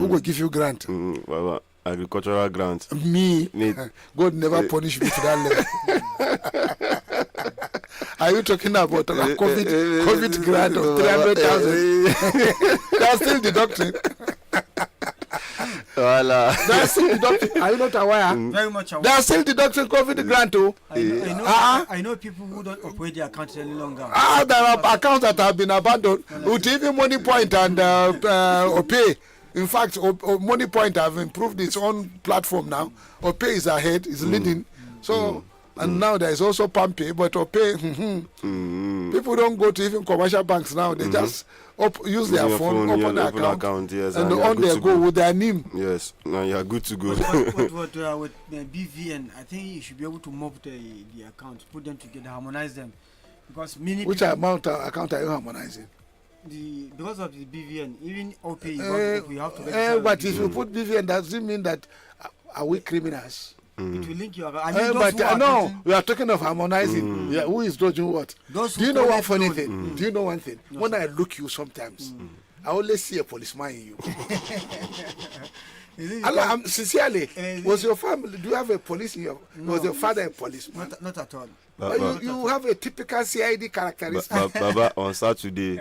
Who will give you grant? Baba, agricultural grant. Me. God never punish me to that level. Are you talking about COVID grant of 300,000? They are still deducting. They are still deducting. Are you not aware? Very much aware. They are still deducting COVID grant too. I know people who don't operate their accounts any longer. There are accounts that have been abandoned with even Money Point and Opay. In fact, Money Point have improved its own platform now. Opay is ahead, is leading. So. And now there is also Pampay, but people don't go to even commercial banks now. They just use their phone, open their account, yes, and on their go with their name. Yes, now you are good to go. With BVN, I think you should be able to mop the accounts, put them together, harmonize them, because many. Which amount of account are you harmonizing? Because of the BVN, even OPay, we have to. But if you put BVN, does it mean that are we criminals? It will link your. No, we are talking of harmonizing. Yeah, who is dodging what? Do you know one funny thing? Do you know one thing? No, when I look you sometimes, I always see a policeman in you. I'm sincerely. Was your family? Do you have a police in your? No, was your father a policeman? Not at all. You have a typical CID characteristic. Baba, on Saturday,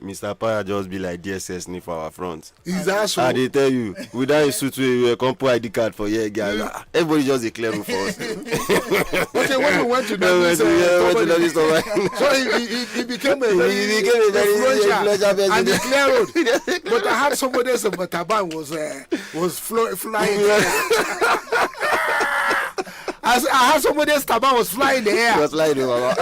Mr. Paya just be like DSS for our front. Is that so? I did tell you, without a suit, we come put ID card for here, guys. Everybody just declare for us. Okay, when we went to this, so he became a very influential and declared. But I had somebody else, but Taban was flying. I had somebody else, Taban was flying in the air. He was flying in the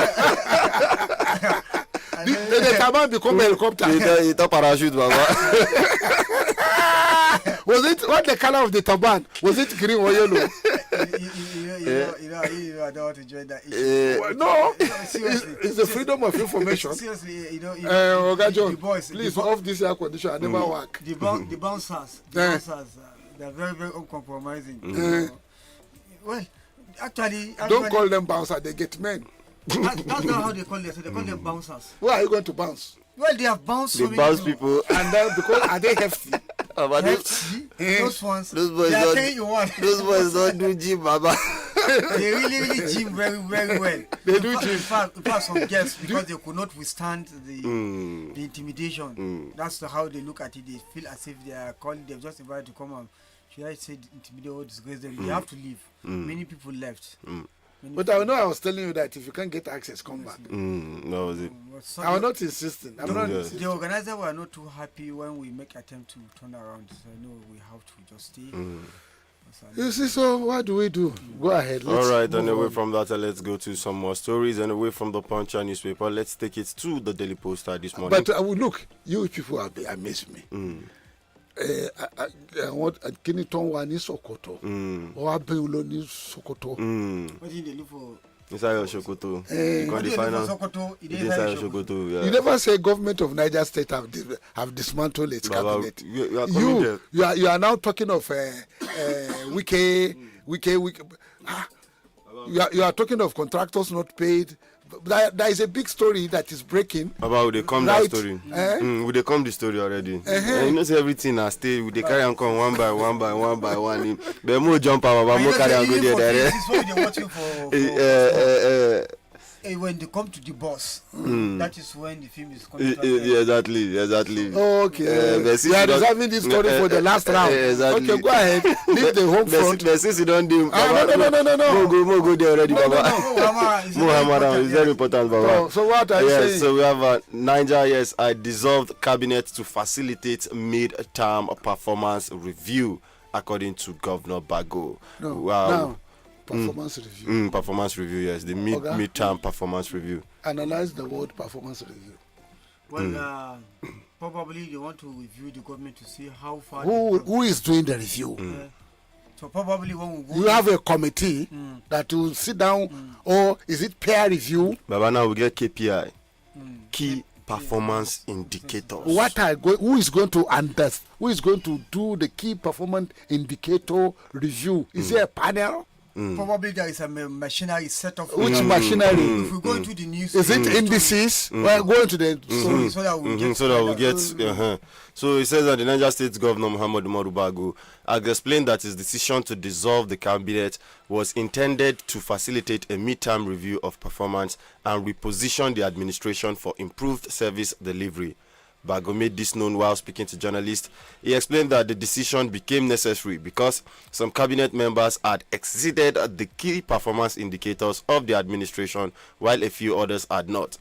the Taban become a helicopter. He thought parachute, Baba. Was it, what the color of the Taban? Was it green or yellow? I don't want to join that issue. No, it's the freedom of information. Seriously, Oga John, the boys, please off this air condition. I never work. The bouncers, they're very, very uncompromising. Well, actually, don't call them bouncers, they get men. That's not how they call them. So they call them bouncers. Where are you going to bounce? Well, they have bounced. They bounce people, and then because are they hefty? Those ones. Those boys don't do gym, Baba. They really gym very, very well. They do gym. In fact, some guests, because they could not withstand the intimidation. That's how they look at it. They feel as if they are calling. They've just invited to come and should I say intimidate or disgrace them? They have to leave. Many people left. But I know I was telling you that if you can't get access, come back. That was it. I was not insisting. The organizers were not too happy when we make attempt to turn around. So no, we have to just stay. You see, so what do we do? Go ahead. All right, and away from that, let's go to some more stories. And away from the Punch newspaper, let's take it to the Daily Poster this morning. But look, you people have amazed me. I want Kiniton one in Sokoto or Abeolo in Sokoto. What did they look for? Inside your Sokoto. You never say government of Niger State have dismantled its cabinet. You are now talking of wiki. You are talking of contractors not paid. There is a big story that is breaking. About they come that story. Will they come the story already? You know, say everything has stayed. Will they carry and come one by one. But more jump out, but more carry and go there. This is what they're watching for. When they come to the boss, that is when the film is coming. Exactly. Okay. We are reserving this story for the last round. Exactly. Okay, go ahead. Leave the home front. But since you don't do, no. More go there already, Baba. Muhammad is very important, Baba. So what are you saying? So we have Niger. Yes, I dissolved cabinet to facilitate mid-term performance review, according to Governor Bago. Wow. Performance review. Performance review, yes. The mid-term performance review. Analyze the word performance review. Well, probably they want to review the government to see how far. Who is doing the review? So probably when we go, you have a committee that will sit down, or is it peer review? But now we get KPI, key performance indicators. Who is going to do the key performance indicator review? Is there a panel? Probably there is a machinery set up. Which machinery? If we go into the news, Is it indices? Well, go into the story. so that we get. So that we get. So it says that the Niger State Governor Muhammad Umaru Bago has explained that his decision to dissolve the cabinet was intended to facilitate a mid-term review of performance and reposition the administration for improved service delivery. Bago made this known while speaking to journalists. He explained that the decision became necessary because some cabinet members had exceeded the key performance indicators of the administration, while a few others had not.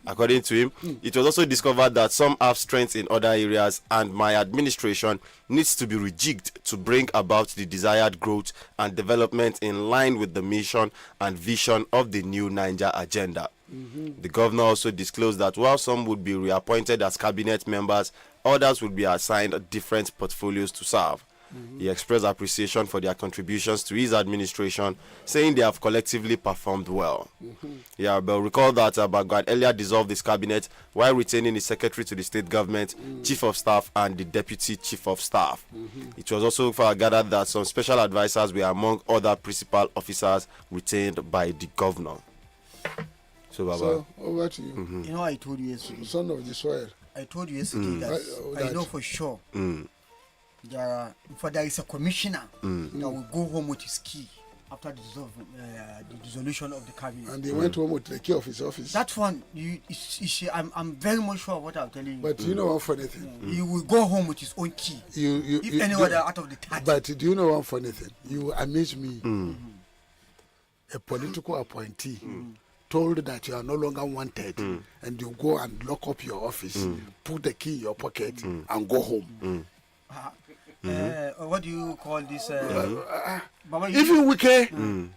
According to him, it was also discovered that some have strengths in other areas, and my administration needs to be rejigged to bring about the desired growth and development in line with the mission and vision of the new Niger agenda. The governor also disclosed that while some would be reappointed as cabinet members, others would be assigned different portfolios to serve. He expressed appreciation for their contributions to his administration, saying they have collectively performed well. Yeah, but recall that Bago had earlier dissolved his cabinet while retaining his secretary to the state government, chief of staff, and the deputy chief of staff. It was also gathered that some special advisors were among other principal officers retained by the governor. So, Baba. So, over to you. You know, I told you yesterday. Son of the soil. I told you yesterday that I know for sure. There is a commissioner that will go home with his key after the dissolution of the cabinet. And he went home with the key of his office. That one, I'm very much sure of what I'm telling you. But you know one funny thing? He will go home with his own key. If any other out of the 30. But do you know one funny thing? You amaze me. A political appointee told that you are no longer wanted, and you go and lock up your office, put the key in your pocket, and go home. What do you call this? Even Wike,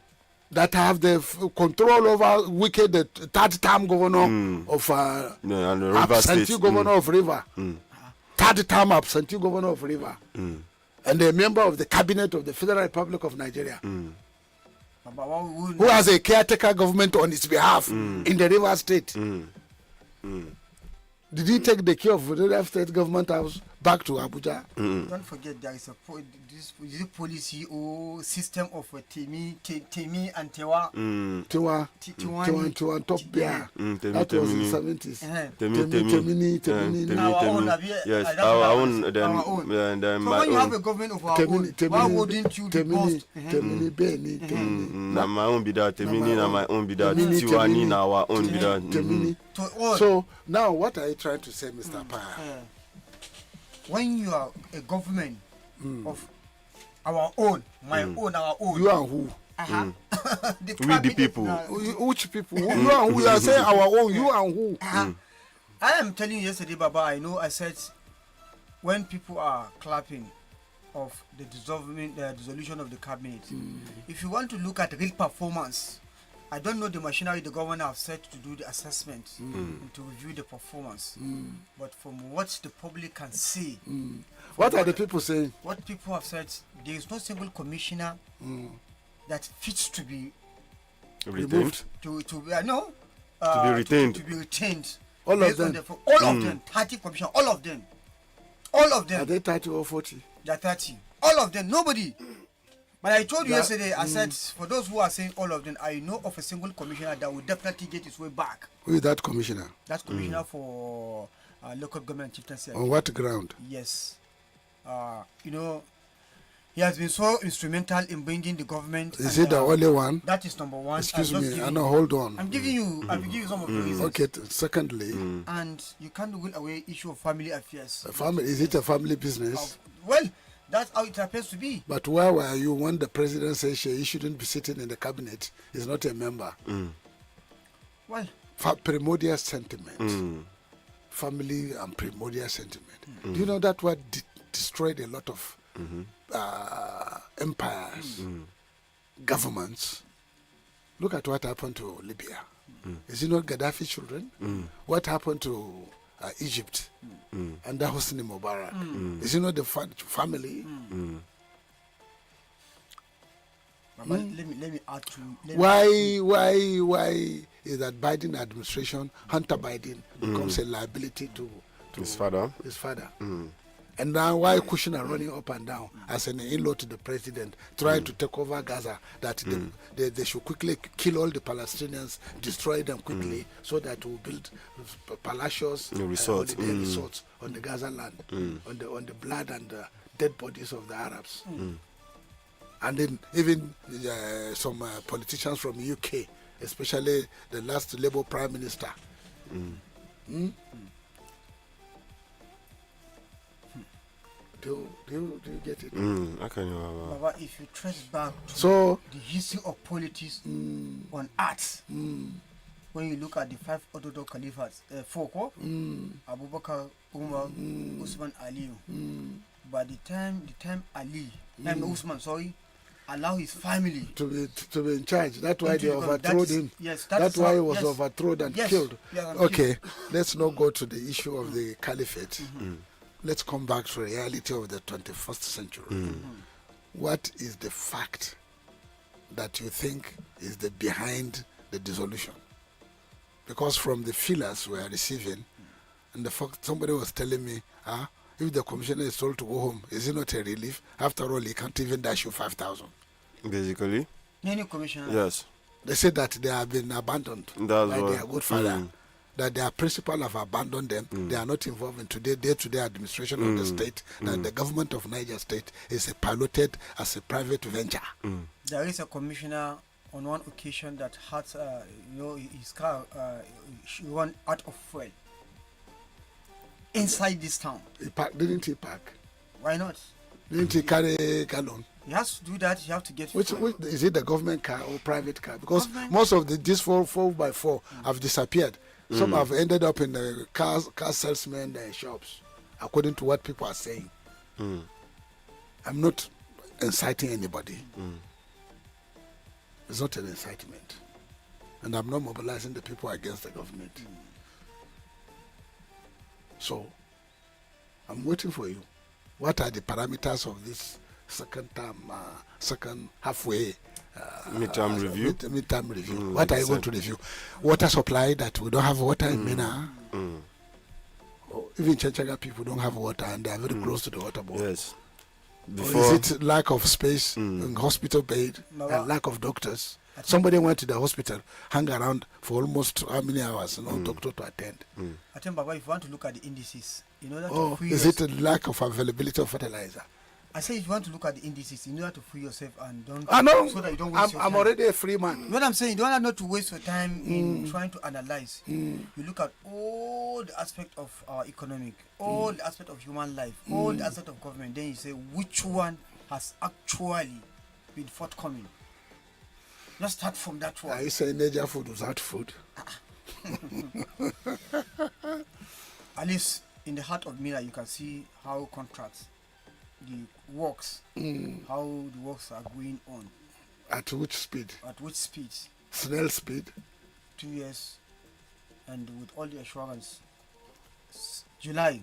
that have the control over Wike, the third term governor of absentee governor of River, third term absentee governor of River, and a member of the cabinet of the Federal Republic of Nigeria, who has a caretaker government on his behalf in the River State. Did he take the key of the River State government house back to Abuja? Don't forget there is this policy or system of Temi and Tewa. Tewa top bear. That was in the 70s. Temini. Yes, our own. Then So my when you own. have a government of our own, why wouldn't you be bossed? Temini Beni. Na my own be that. Temini na my own be that. Tiwani na our own be that. Temini. To So now what are you trying to say, Mr. Pa? when you are a government of our own, my own, our own. You and who? We the people. Which people? You and who? You are saying our own. You and who? I am telling you yesterday, Baba, I know I said when people are clapping of the dissolution of the cabinet, if you want to look at real performance, I don't know the machinery the governor have set to do the assessment and to review the performance. But from what the public can see, what are the people saying? What people have said, there is no single commissioner that fits to be Removed. to be retained. To be retained. All of them. All of them. 30 commissioners. All of them. All of them. Are they 30 or 40? They are 30. All of them. Nobody. But I told you yesterday, I said, for those who are saying all of them, I know of a single commissioner that will definitely get his way back. Who is that commissioner? That's commissioner for local government chieftaincy. On what ground? Yes. He has been so instrumental in bringing the government. Is he the only one? That is number one. Excuse me, hold on. I'm giving you some of the reasons. Okay, secondly. And you can't rule away issue of family affairs. Is it a family business? Well, that's how it appears to be. But where were you when the president says he shouldn't be sitting in the cabinet? He's not a member. Well, primordial sentiment. Family and primordial sentiment. Do you know that what destroyed a lot of empires, governments? Look at what happened to Libya. Is it not Gaddafi's children? What happened to Egypt under Hosni Mubarak? Is it not the family? Let me add to. Why is that Biden administration, Hunter Biden, becomes a liability to his father? His father. And now why Kushner running up and down as an in-law to the president, trying to take over Gaza, that they should quickly kill all the Palestinians, destroy them quickly, so that we'll build palacios, resorts, holiday resorts on the Gaza land, on the blood and the dead bodies of the Arabs. And then even some politicians from UK, especially the last Labour Prime Minister. Do you get it? I can Baba, if you trace back to the history of politics on earth, when you look at the 5 Orthodox Caliphs, Abubakar, Umar, Usman, Ali, by the time Ali, Usman, allow his family to be in charge. That's why they overthrew him. Yes, that's why he was overthrown and killed. Yes, okay, let's not go to the issue of the caliphate. Let's come back to the reality of the 21st century. What is the fact that you think is the behind the dissolution? Because from the feelers we are receiving, and the fact somebody was telling me, if the commissioner is told to go home, is it not a relief? After all, he can't even dash you 5,000. Basically. Any commissioner? Yes. They said that they have been abandoned by their good father. That their principal have abandoned them. They are not involved in day-to-day administration of the state. That the government of Niger State is piloted as a private venture. There is a commissioner on one occasion that had, his car run out of fuel inside this town. Didn't he park? Why not? Didn't he carry gallon? He has to do that. You have to get. Which is it, the government car or private car? Because most of these 4x4 have disappeared. Some have ended up in the car salesmen shops, according to what people are saying. I'm not inciting anybody. It's not an incitement. And I'm not mobilizing the people against the government. So, I'm waiting for you. What are the parameters of this second halfway midterm review? Midterm review. What are you going to review? Water supply, that we don't have water in Mina. Even Chanchaga people don't have water, and they are very close to the water board. Yes. Or is it lack of space in hospital bed and lack of doctors? Somebody went to the hospital, hung around for almost how many hours, no doctor to attend. I think, Baba, if you want to look at the indices, in order to free is it a lack of availability of fertilizer? I say if you want to look at the indices, in order to free yourself and don't. I know. So that you don't waste your I'm time. already a free man. What I'm saying, you don't have not to waste your time in trying to analyze. You look at all the aspect of our economic, all the aspect of human life, all the aspect of government. Then you say which one has actually been forthcoming. Just start from that one. Are you saying Niger food without food? At least in the heart of Mira, you can see how contracts, the works, how the works are going on. At which speed? At which speed? Snail speed? 2 years, and with all the assurance, July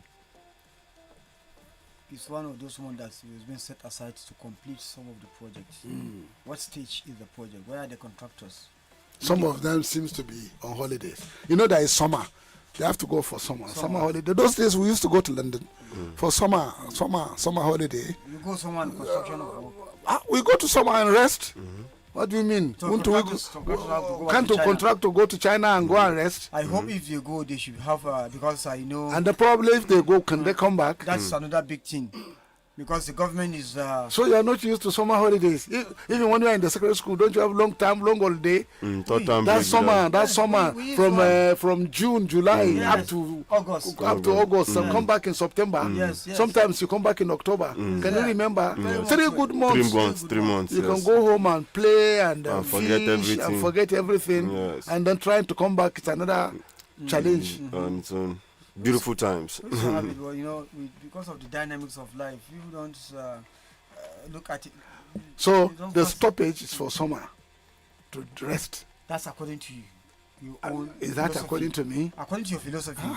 is one of those months that has been set aside to complete some of the projects. What stage is the project? Where are the contractors? Some of them seems to be on holidays. You know, there is summer. They have to go for summer holiday. Those days we used to go to London for summer holiday. You go somewhere on construction of work. We go to summer and rest. What do you mean? So contractors have to go Can't to to China. contract to go to China and go and rest? I hope if they go, they should have because I know. And the problem, if they go, can they come back? That's another big thing, because the government is. So you are not used to summer holidays. Even when you are in the secondary school, don't you have long holiday? That's summer. We From June, July up to August. So come back in September. Yes. Sometimes you come back in October. Can you remember? 3 good months. 3 months. You can go home and play and forget fish everything. and forget everything. Yes. And then trying to come back, it's another challenge. So beautiful times. We used to have it, well, because of the dynamics of life, people don't look at it. So You don't the fast- stoppage is for summer to rest. That's according to you. Your own Is that philosophy. according to me? According to your philosophy.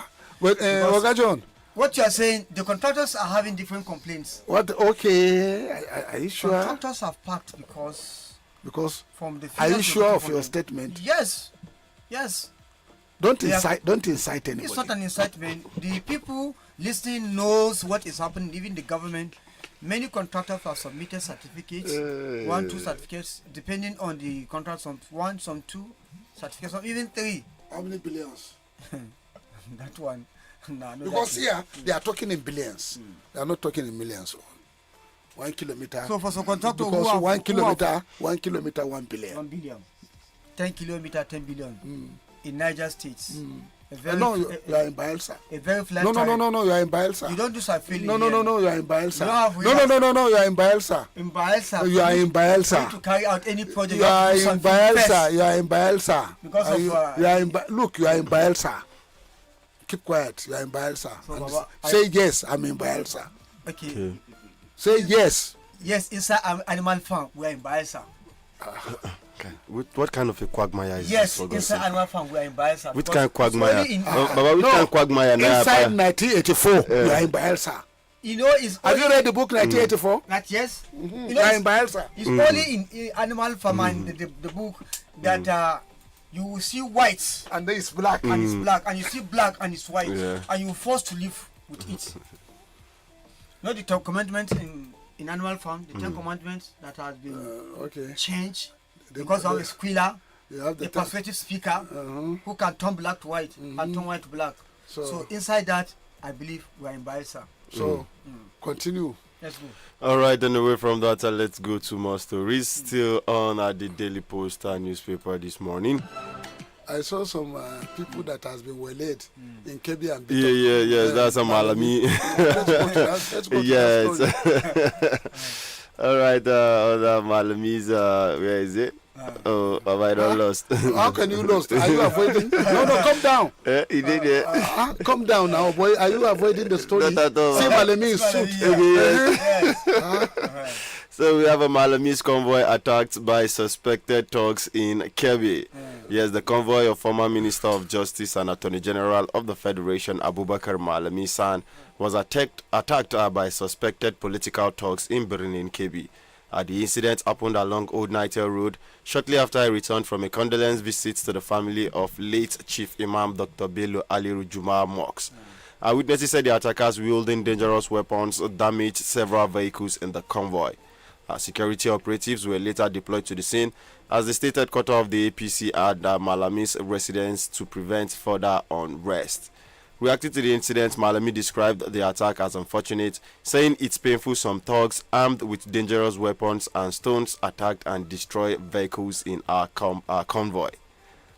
But Because- Oga John, What you are saying, the contractors are having different complaints. what? Okay, are you sure? Contractors have packed because Because from the. are you figures sure you're of getting your from them- statement? Yes. Don't They are- incite. Don't incite anybody. It's not an incitement. The people listening knows what is happening. Even the government, many contractors have submitted certificates, 1, 2 certificates, depending on the contract. Some 1, some 2 certificates, some even 3. How many billions? That one. No, Because here they are talking in billions. They are not talking in millions. 1 kilometer. So for some contractor, because who have, 1 kilometer, 1 kilometer, 1 billion. 1 billion. 10 kilometer, 10 billion. In Niger States. A very, No, you are in Bayelsa. A very flat No, tariff. you are in Bayelsa. You don't do surfing. No, you are in Bayelsa. You don't have No, you are in Bayelsa. In Bayelsa. You are in Bayelsa. To carry out any project. You are have to do in something Bayelsa. first. You are in Bayelsa. Because of, you are in look, you are in Bayelsa. Keep quiet. You are in Bayelsa. So, And Baba, say yes, I'm in Bayelsa. Okay. Say yes. Yes, inside Animal Farm, we are in Bayelsa. Okay. What kind of a quagmire is Yes, this? For God's inside sake? Animal Farm, we are in Bayelsa. Which because kind of quagmire? it's only in- Baba, which No. kind of quagmire? now? Inside 1984, you are in Bayelsa. You know, it's Have you only- read the book 1984? Not yes. You You know, are it's, in Bayelsa. it's only in Animal Farm and the book that you will see whites And then it's black. and it's black, and you see black and it's white, Yeah. and you're forced to live with it. You know the 10 commandments in Animal Farm, the 10 commandments that has been Okay. changed because of a squealer, You have the the persuasive speaker who can turn black to white and turn white to black. So inside that, I believe we are in Bayelsa. So continue. Let's go. All right, then away from that, let's go to more stories. Still on at the Daily Post newspaper this morning. I saw some people that has been waylaid in KB and Yes, that's a Malami. Let's go to that Yes. story. All right, other Malamis, where is it? Oh, have I not lost? How can you lost? Are you avoiding? No, come down. He did it. Come down now, boy. Are you avoiding the story? Not at all. See Malemi suit. Yes. So we have a Malamese convoy attacked by suspected thugs in Kebbi. Yes, the convoy of former Minister of Justice and Attorney General of the Federation, Abubakar Malami San, was attacked by suspected political thugs in Birnin Kebbi. The incident happened along Old Nightingale Road shortly after I returned from a condolence visit to the family of late Chief Imam Dr. Bello Aliru Juma Mox. Witnesses said the attackers wielding dangerous weapons damaged several vehicles in the convoy. Security operatives were later deployed to the scene as the state headquarters of the APC had Malami's residents to prevent further unrest. Reacting to the incident, Malami described the attack as unfortunate, saying it's painful some thugs armed with dangerous weapons and stones attacked and destroyed vehicles in our convoy.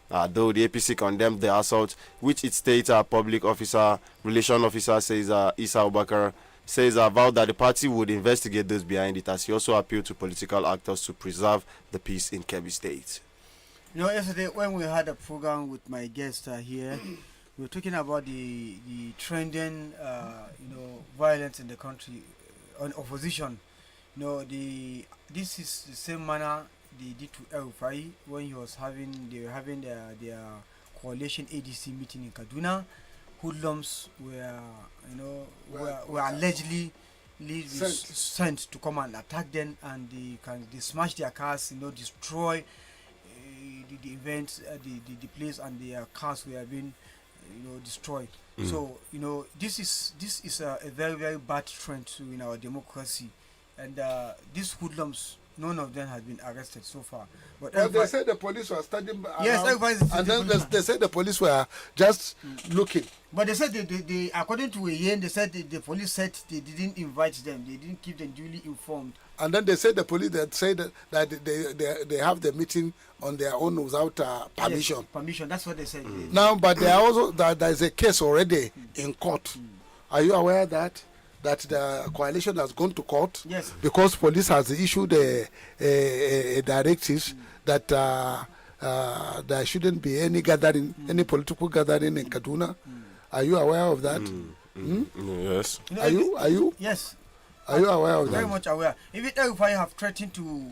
Though the APC condemned the assault, which its state public officer, relation officer says Isa Obakar says vowed that the party would investigate those behind it, as he also appealed to political actors to preserve the peace in Kebbi State. You know, yesterday when we had a program with my guest here, we were talking about the trending, violence in the country on opposition. You know, this is the same manner they did to El Rufai when they were having their coalition ADC meeting in Kaduna. Hoodlums were allegedly sent to come and attack them, and they smash their cars, destroy the event, the place, and their cars were being destroyed. So this is a very, very bad trend in our democracy, and these hoodlums, none of them has been arrested so far. But they said the police were standing by. Yes, and then they said the police were just looking. But they said they according to Ian, they said the police said they didn't invite them, they didn't keep them duly informed. And then they said the police that said that they have the meeting on their own without permission. Yes, permission. That's what they said. Now, but there are also there is a case already in court. Are you aware that the coalition has gone to court? Yes. Because police has issued a directives that there shouldn't be any gathering, any political gathering in Kaduna. Are you aware of that? Yes. Are you? Yes. Are you aware of that? Very much aware. Even if I have threatened to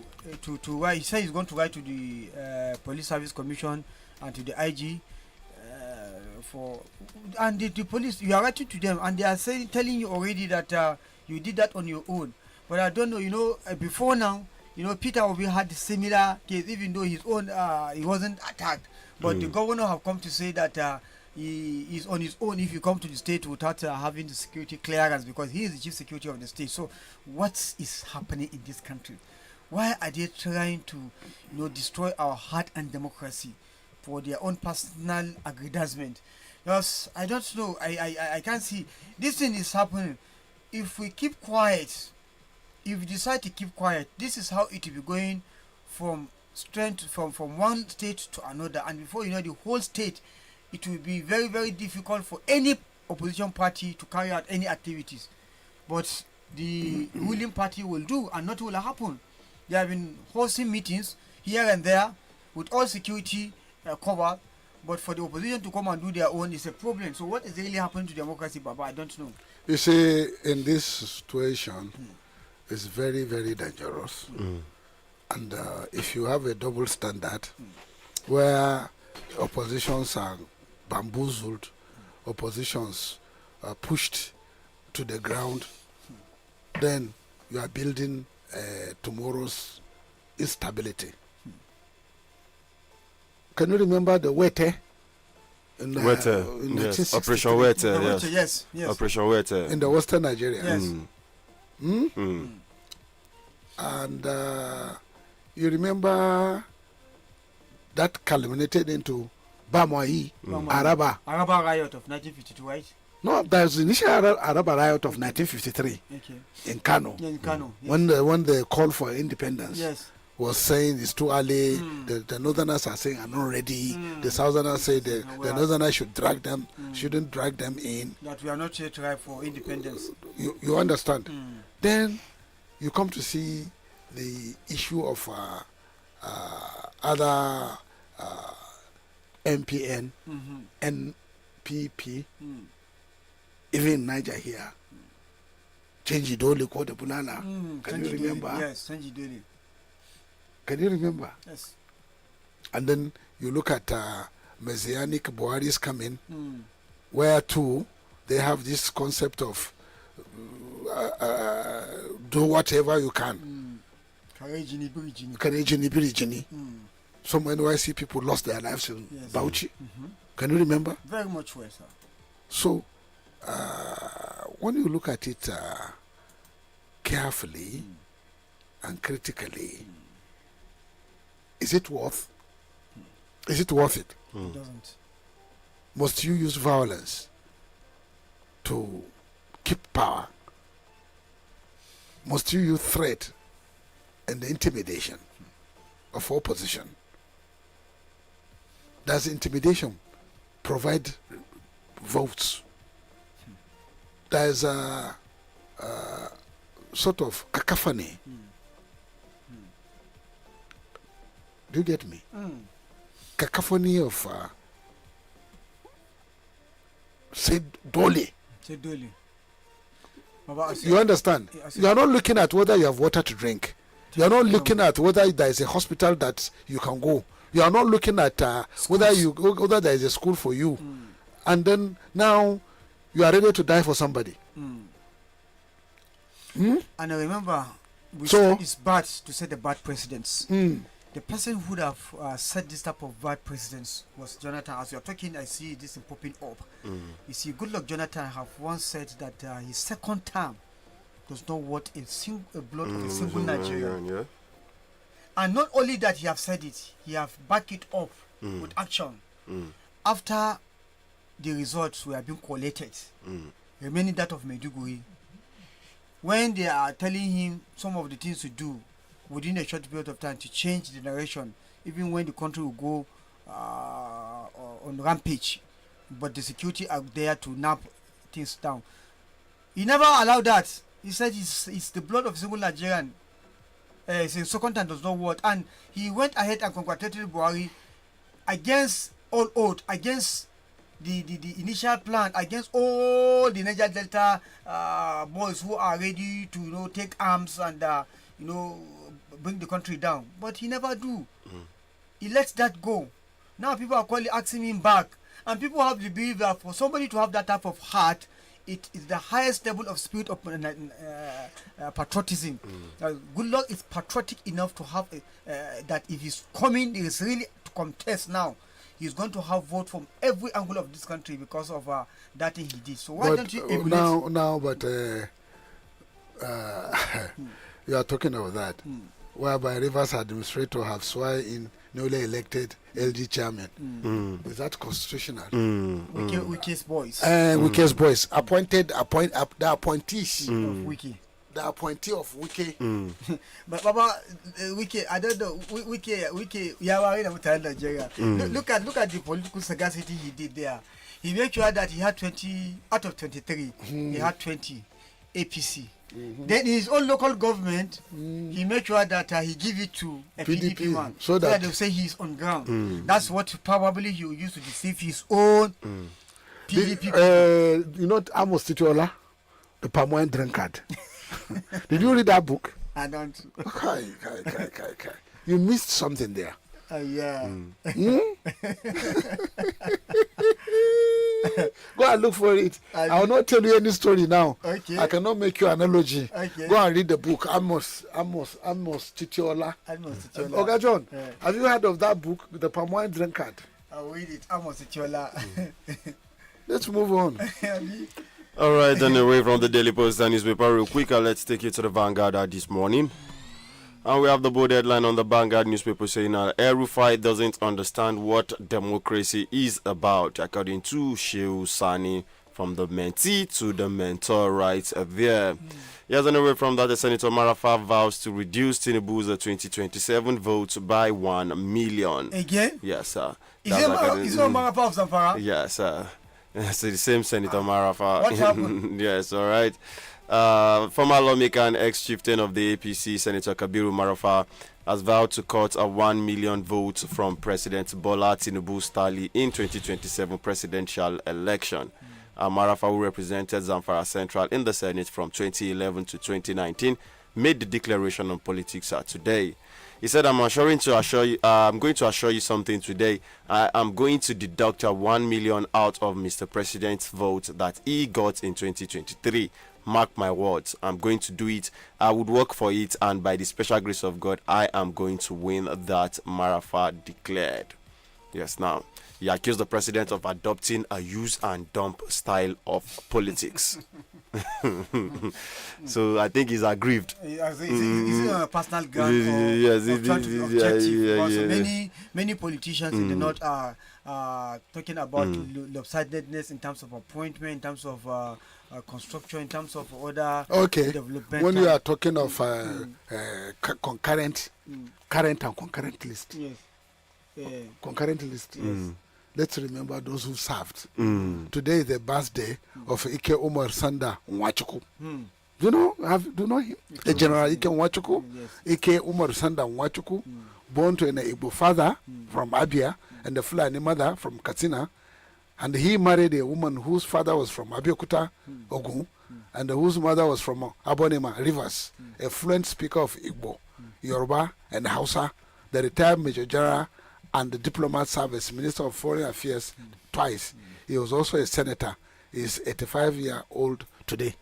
write, he said he's going to write to the Police Service Commission and to the IG and the police. You are writing to them, and they are telling you already that you did that on your own. But I don't know. Before now, Peter Obi had a similar case, even though his own he wasn't attacked. But the governor have come to say that he is on his own if you come to the state without having the security clearance, because he is the chief security of the state. So what is happening in this country? Why are they trying to, destroy our heart and democracy for their own personal aggrandizement? Because I don't know, I can't see this thing is happening. If we keep quiet, if we decide to keep quiet, this is how it will be going from strength, from one state to another, and before you know, the whole state, it will be very, very difficult for any opposition party to carry out any activities. But the ruling party will do, and nothing will happen. They have been hosting meetings here and there with all security covered, but for the opposition to come and do their own is a problem. So what is really happening to democracy, Baba? I don't know. You see, in this situation, it's very, very dangerous. And if you have a double standard where oppositions are bamboozled, oppositions are pushed to the ground, then you are building tomorrow's instability. Can you remember the Wete? In Yes. Operation Wete, Yes. Operation Wete. In the Western Nigeria. Yes. And you remember that culminated into Bamwai, Araba. Araba riot of 1952, right? No, there's the initial Araba riot of 1953 in Kano. Yeah, in Kano. Yes. When the call for independence was saying it's too early, the Northerners are saying I'm not ready. The Southerners say the Northerners shouldn't drag them in. That we are not yet ripe for independence. You understand? Then you come to see the issue of other MPN, NPP, even in Niger here. Change Dole called the Bulala. Can you remember? Yes, Change Dole. Can you remember? Yes. And then you look at Messianic Buhari's coming, where too they have this concept of do whatever you can. Some NYC people lost their lives in Bauchi. Can you remember? Very much worse, sir. So, when you look at it carefully and critically, is it worth? Is it worth it? It doesn't. Must you use violence to keep power? Must you use threat and the intimidation of opposition? Does intimidation provide votes? There's a sort of cacophony. Do you get me? Cacophony of say Dole. You understand? You are not looking at whether you have water to drink. You are not looking at whether there is a hospital that you can go. You are not looking at whether there is a school for you. And then now you are ready to die for somebody. And I remember we said it's bad to set the bad precedents. The person who would have set this type of bad precedents was Jonathan. As you are talking, I see this popping up. You see, Goodluck Jonathan have once said that his second term does not want a blood of a single Nigerian. Yeah. And not only that, he have said it, he have backed it up with action. After the results were being collated, remaining that of Maiduguri, when they are telling him some of the things to do within a short period of time to change the narration, even when the country will go on rampage, but the security are there to nap things down. He never allowed that. He said it's the blood of single Nigerian. Since second time does not work, and he went ahead and congratulated Buhari against all odds, against the initial plan, against all the Niger Delta boys who are ready to take arms and bring the country down. But he never do. He lets that go. Now people are asking him back, and people have the belief that for somebody to have that type of heart, it is the highest level of spirit of patriotism. Goodluck is patriotic enough to have that if he's coming, he is really to contest now. he's going to have vote from every angle of this country because of that thing he did. So why don't you emulate? You are talking of that, whereby Rivers administrator have sworn in newly elected LG chairman. Is that constitutional? Wiki's boys. Wiki's boys appointed the appointees of Wiki. The appointee of Wiki. But Baba, Wiki, I don't know. Wiki, Nigeria. Look at the political sagacity he did there. He made sure that he had 20 out of 23. He had 20 APC. Then his own local government, he made sure that he give it to a PDP man, so that they'll say he's on ground. That's what probably he used to deceive his own PDP. You know Amos Tituola, the palm wine drunkard. Did you read that book? I don't. Kai. You missed something there. Yeah. Go and look for it. I will not tell you any story now. Okay. I cannot make you analogy. Okay. Go and read the book. Amos Tituola. Oga John, have you heard of that book, The Palm Wine Drunkard? I'll read it. Amos Tituola. Let's move on. All right, then away from the Daily Post and newspaper real quick, let's take you to the Vanguard this morning. And we have the bold headline on the Vanguard newspaper saying El-Rufai doesn't understand what democracy is about, according to Shehu Sani, from the mentee to the mentor right there. Yes, and away from that, the Senator Marafa vows to reduce Tinubu's 2027 votes by 1 million. Again? Yes, sir. Is it Marafa of Zamfara? Yes, sir. So the same Senator Marafa. What happened? Yes, all right. Former lawmaker and ex-chieftain of the APC, Senator Kabiru Marafa, has vowed to cut 1 million votes from President Bola Tinubu's tally in 2027 presidential election. Marafa, who represented Zamfara Central in the Senate from 2011 to 2019, made the declaration on politics today. He said, I'm going to assure you something today. I am going to deduct 1 million out of Mr. President's vote that he got in 2023. Mark my words, I'm going to do it. I would work for it, and by the special grace of God, I am going to win, that Marafa declared. Yes, now, he accused the president of adopting a use and dump style of politics. So I think he's aggrieved. Is it on a personal ground yes, many politicians in the north are talking about lopsidedness in terms of appointment, in terms of construction, in terms of other development. When you are talking of concurrent, current and concurrent list. Yes. Concurrent list. Yes. Let's remember those who served. Today is the birthday of Ike Umar Sanda Nwachuku. Do you know him? A General Ike Nwachuku. Yes. Ike Umar Sanda Nwachuku, born to an Igbo father from Abia and a Fulani mother from Katsina. And he married a woman whose father was from Abeokuta, Ogun, and whose mother was from Abonema, Rivers, a fluent speaker of Igbo, Yoruba, and Hausa, the retired Major General and the diplomat service, Minister of Foreign Affairs twice. He was also a senator. He is 85-year-old today.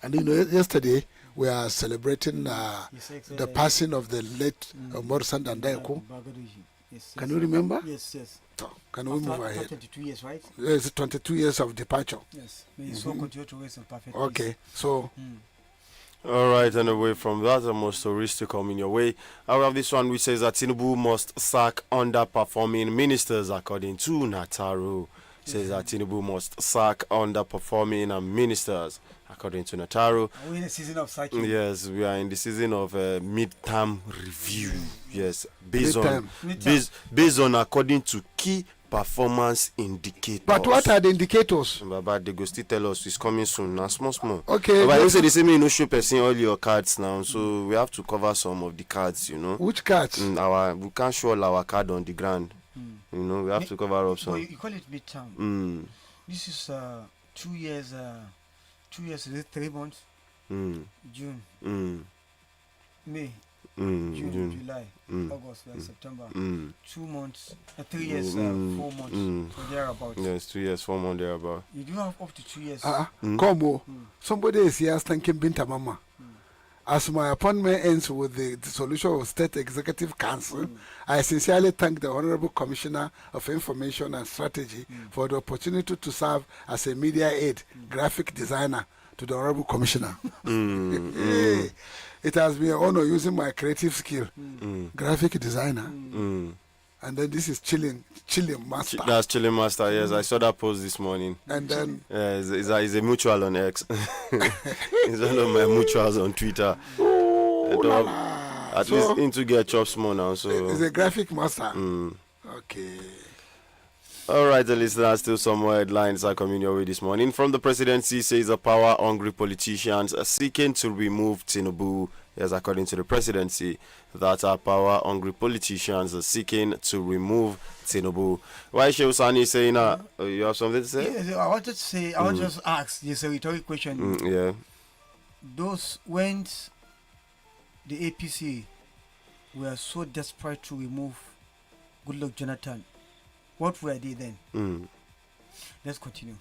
And yesterday we are celebrating the passing of the late Umar Sanda Ndayako. Can you remember? Yes. So, can we move ahead? 22 years, right? Yes, 22 years of departure. Yes. May his soul continue to rest in perfect peace. Okay, so... All right, and away from that, the most stories to come in your way. I have this one which says that Tinubu must sack underperforming ministers, according to Nataru. Says that Tinubu must sack underperforming ministers, according to Nataru. Are we in the season of sacking? Yes, we are in the season of mid-term review. Yes, based on according to key performance indicators. But what are the indicators? But they go still tell us it's coming soon. Now, small. Okay. But you say the same, you know, show person all your cards now, so we have to cover some of the cards, you know. Which cards? We can't show all our card on the ground. You know, we have to cover up some. You call it midterm. This is 2 years. 2 years, is it 3 months? June, May, June, July, August, September. 2 months, 3 years, 4 months, or thereabout. Yes, 2 years, 4 months thereabout. You do have up to 2 years. Come on. Somebody is here thanking Binta Mama. As my appointment ends with the dissolution of State Executive Council, I sincerely thank the Honorable Commissioner of Information and Strategy for the opportunity to serve as a media aid, graphic designer to the Honorable Commissioner. It has been an honor using my creative skill, graphic designer. And then this is chilling master. That's chilling master. Yes, I saw that post this morning. And then it's a mutual on X. It's one of my mutuals on Twitter. At least into get chops more now. So it's a graphic master. Okay. All right, the listeners, still some more headlines are coming your way this morning. From the presidency, says the power-hungry politicians are seeking to remove Tinubu. Yes, according to the presidency, that our power-hungry politicians are seeking to remove Tinubu. Why is Sheusani saying that? You have something to say? Yes, I wanted to say, I want to just ask this a rhetorical question. Yeah. Those, when the APC were so desperate to remove Goodluck Jonathan, what were they then? Let's continue.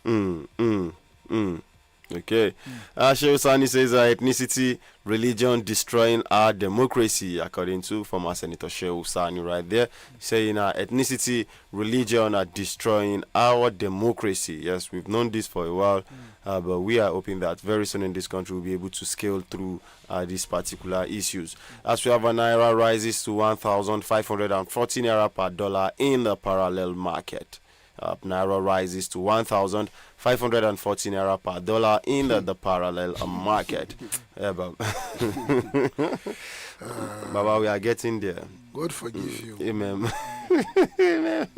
Okay. Sheusani says ethnicity, religion destroying our democracy, according to former Senator Sheusani right there, saying ethnicity, religion are destroying our democracy. Yes, we've known this for a while, but we are hoping that very soon in this country we'll be able to scale through these particular issues. As we have a Naira rises to 1,514 Naira per dollar in the parallel market. Naira rises to 1,514 Naira per dollar in the parallel market. Baba, we are getting there. God forgive you. Amen. Amen.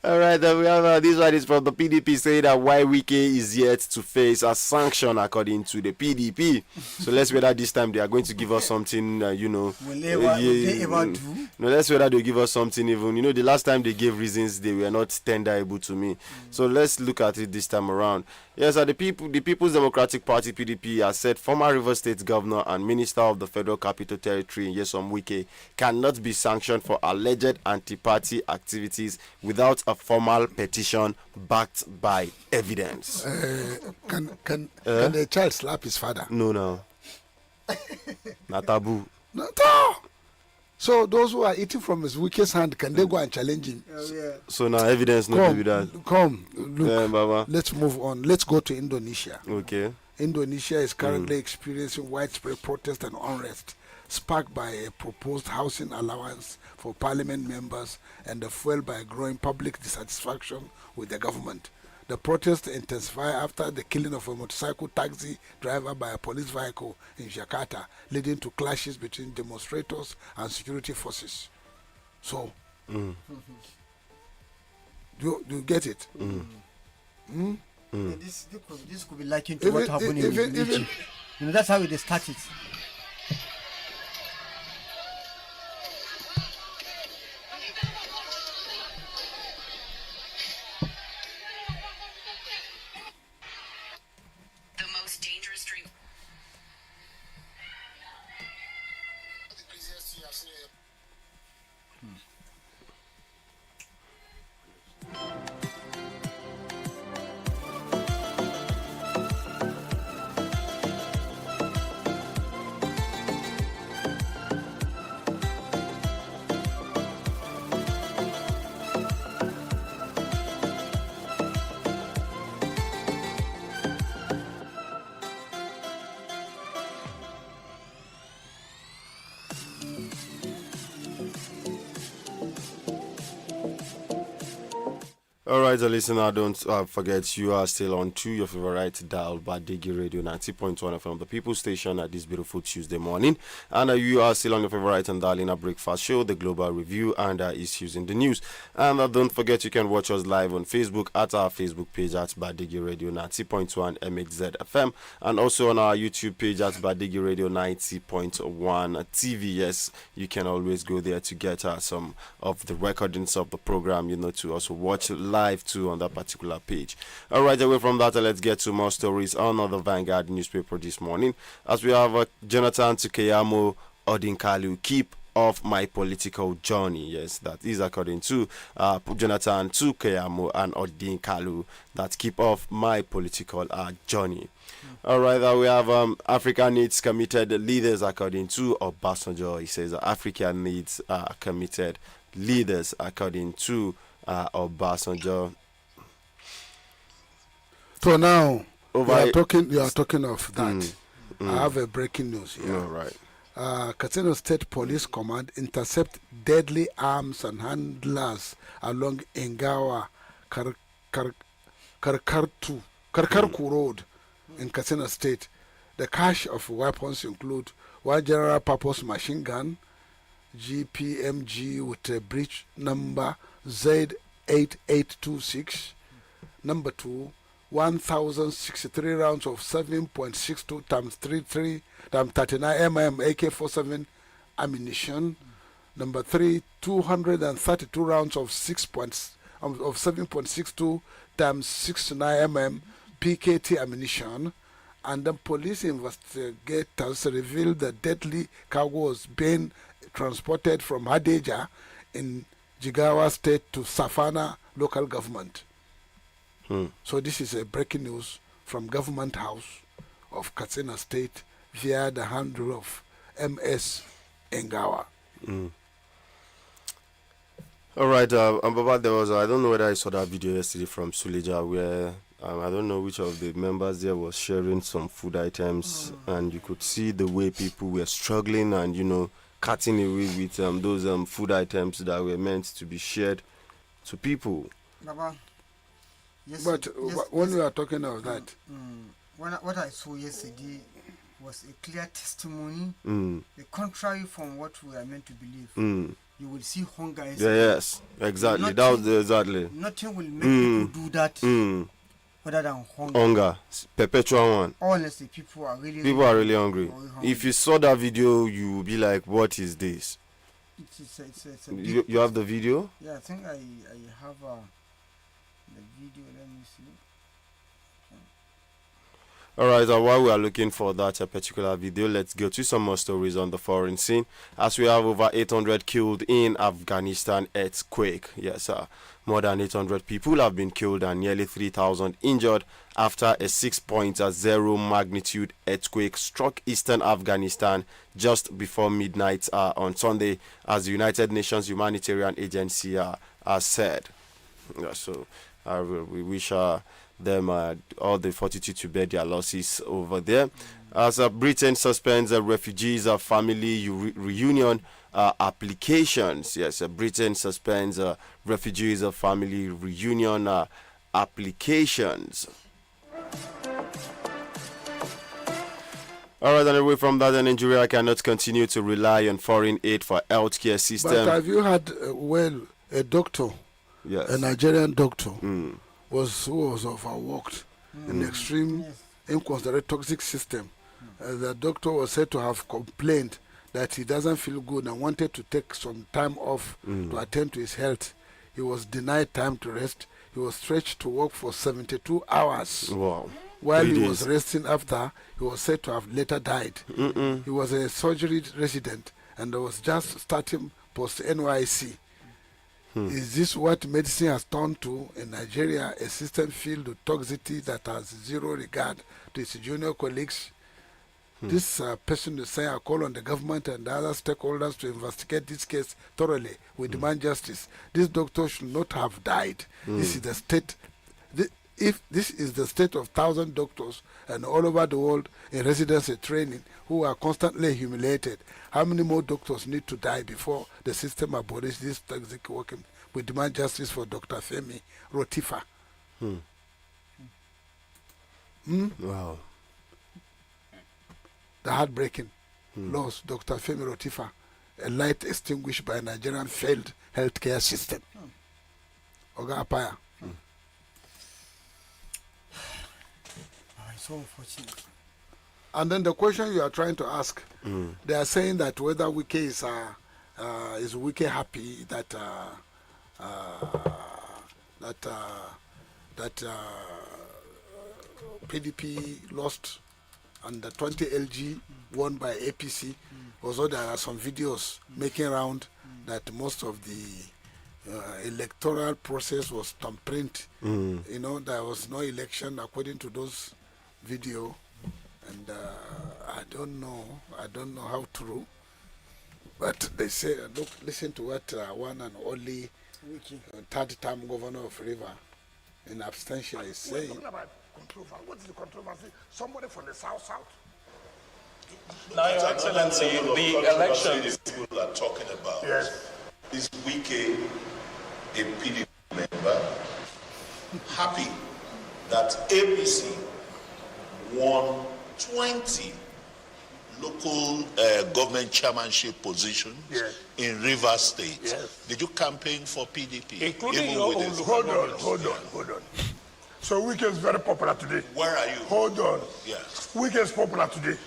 All right, then we have this one is from the PDP saying that Wike is yet to face a sanction according to the PDP. So let's whether this time they are going to give us something, Will they ever do? No, let's whether they give us something even. The last time they gave reasons, they were not tenderable to me. So let's look at it this time around. Yes, the People's Democratic Party (PDP) has said former Rivers State Governor and Minister of the Federal Capital Territory Nyesom Wike cannot be sanctioned for alleged anti-party activities without a formal petition backed by evidence. Can a child slap his father? No. Not taboo. No. So those who are eating from his weakest hand, can they go and challenge him? So now evidence, no evidence. Come, look. Baba. Let's move on. Let's go to Indonesia. Okay. Indonesia is currently experiencing widespread protest and unrest, sparked by a proposed housing allowance for parliament members and fueled by growing public dissatisfaction with the government. The protests intensify after the killing of a motorcycle taxi driver by a police vehicle in Jakarta, leading to clashes between demonstrators and security forces. So, do you get it? This could be likened to what happened in Egypt. That's how it started. All right, listener, don't forget you are still on to your favorite dial, Badeggi Radio 90.1 FM, the People Station at this beautiful Tuesday morning. And you are still on your favorite and darling breakfast show, the Global Review and issues in the news. And don't forget you can watch us live on Facebook at our Facebook page at Badeggi Radio 90.1 MHZ FM, and also on our YouTube page at Badeggi Radio 90.1 TV. Yes, you can always go there to get some of the recordings of the program, to also watch live too on that particular page. All right, away from that, let's get to more stories on the Vanguard newspaper this morning, as we have Jonathan Tukeyamo Odinkalu keep off my political journey. Yes, that is according to Jonathan Tukeyamo and Odin Kalu, that keep off my political journey. All right, we have Africa needs committed leaders according to Obasanjo. He says Africa needs committed leaders according to Obasanjo. So now You are talking of that. I have a breaking news here. All right. Katsina State Police Command intercept deadly arms and handlers along Ingawa Karkarku Road in Katsina State. The cache of weapons include one general purpose machine gun, GPMG with a breech number Z8826. Number 2, 1,063 rounds of 7.62 times 33 times 39 mm AK-47 ammunition. Number 3, 232 rounds of 7.62 times 69 mm PKT ammunition. And then police investigators revealed the deadly cargo was being transported from Hadeja in Jigawa State to Safana local government. So this is a breaking news from Government House of Katsina State via the handle of MS Engawa. All right, Baba, there was I don't know whether I saw that video yesterday from Suleja where I don't know which of the members there was sharing some food items, and you could see the way people were struggling and cutting away with those food items that were meant to be shared to people. Baba, When we are talking of that, what I saw yesterday was a clear testimony, the contrary from what we are meant to believe. You will see hunger. Yes, exactly. That was exactly. Nothing will make people do that other than hunger. Hunger, perpetual one. Honestly, people are really hungry. If you saw that video, you will be like, "What is this?" It's a You have the video? Yeah, I think I have the video. Let me see. All right, while we are looking for that particular video, let's go to some more stories on the foreign scene. As we have over 800 killed in Afghanistan earthquake. Yes, more than 800 people have been killed and nearly 3,000 injured after a 6.0 magnitude earthquake struck eastern Afghanistan just before midnight on Sunday, as the United Nations Humanitarian Agency has said. So we wish them all the fortitude to bear their losses over there. As Britain suspends refugees family reunion applications. Yes, Britain suspends refugees family reunion applications. All right, and away from that, Nigeria cannot continue to rely on foreign aid for healthcare system. But have you had a doctor, yes, a Nigerian doctor, who was overworked in extreme inconsiderate toxic system? The doctor was said to have complained that he doesn't feel good and wanted to take some time off to attend to his health. He was denied time to rest. He was stretched to work for 72 hours. Wow. While he was resting after, he was said to have later died. He was a surgery resident and was just starting post-NYC. Is this what medicine has turned to in Nigeria, a system filled with toxicity that has zero regard to its junior colleagues? This person is saying, I call on the government and the other stakeholders to investigate this case thoroughly. We demand justice. This doctor should not have died. This is the state. If this is the state of 1,000 doctors and all over the world in residency training who are constantly humiliated, how many more doctors need to die before the system abolishes this toxic working? We demand justice for Dr. Femi Rotifa. Wow. The heartbreaking loss, Dr. Femi Rotifa, a light extinguished by a Nigerian failed healthcare system. Oga Apaya. So unfortunate. And then the question you are trying to ask, they are saying that whether Wike is Wike happy that PDP lost and the 20 LG won by APC, Also, there are some videos making around that most of the electoral process was thumbprint. You know, there was no election according to those video, and I don't know how true. But they say, look, listen to what one and only third-term governor of River in abstention is saying. Talking about controversy. What is the controversy? Somebody from the south. Now, Your Excellency, the election. People are talking about. Yes. Is Wike a PDP member happy that APC won 20 local government chairmanship positions in Rivers State? Yes. Did you campaign for PDP? Including your own. Hold on. So Wike is very popular today. Where are you? Hold on. Yes. Wike is popular today.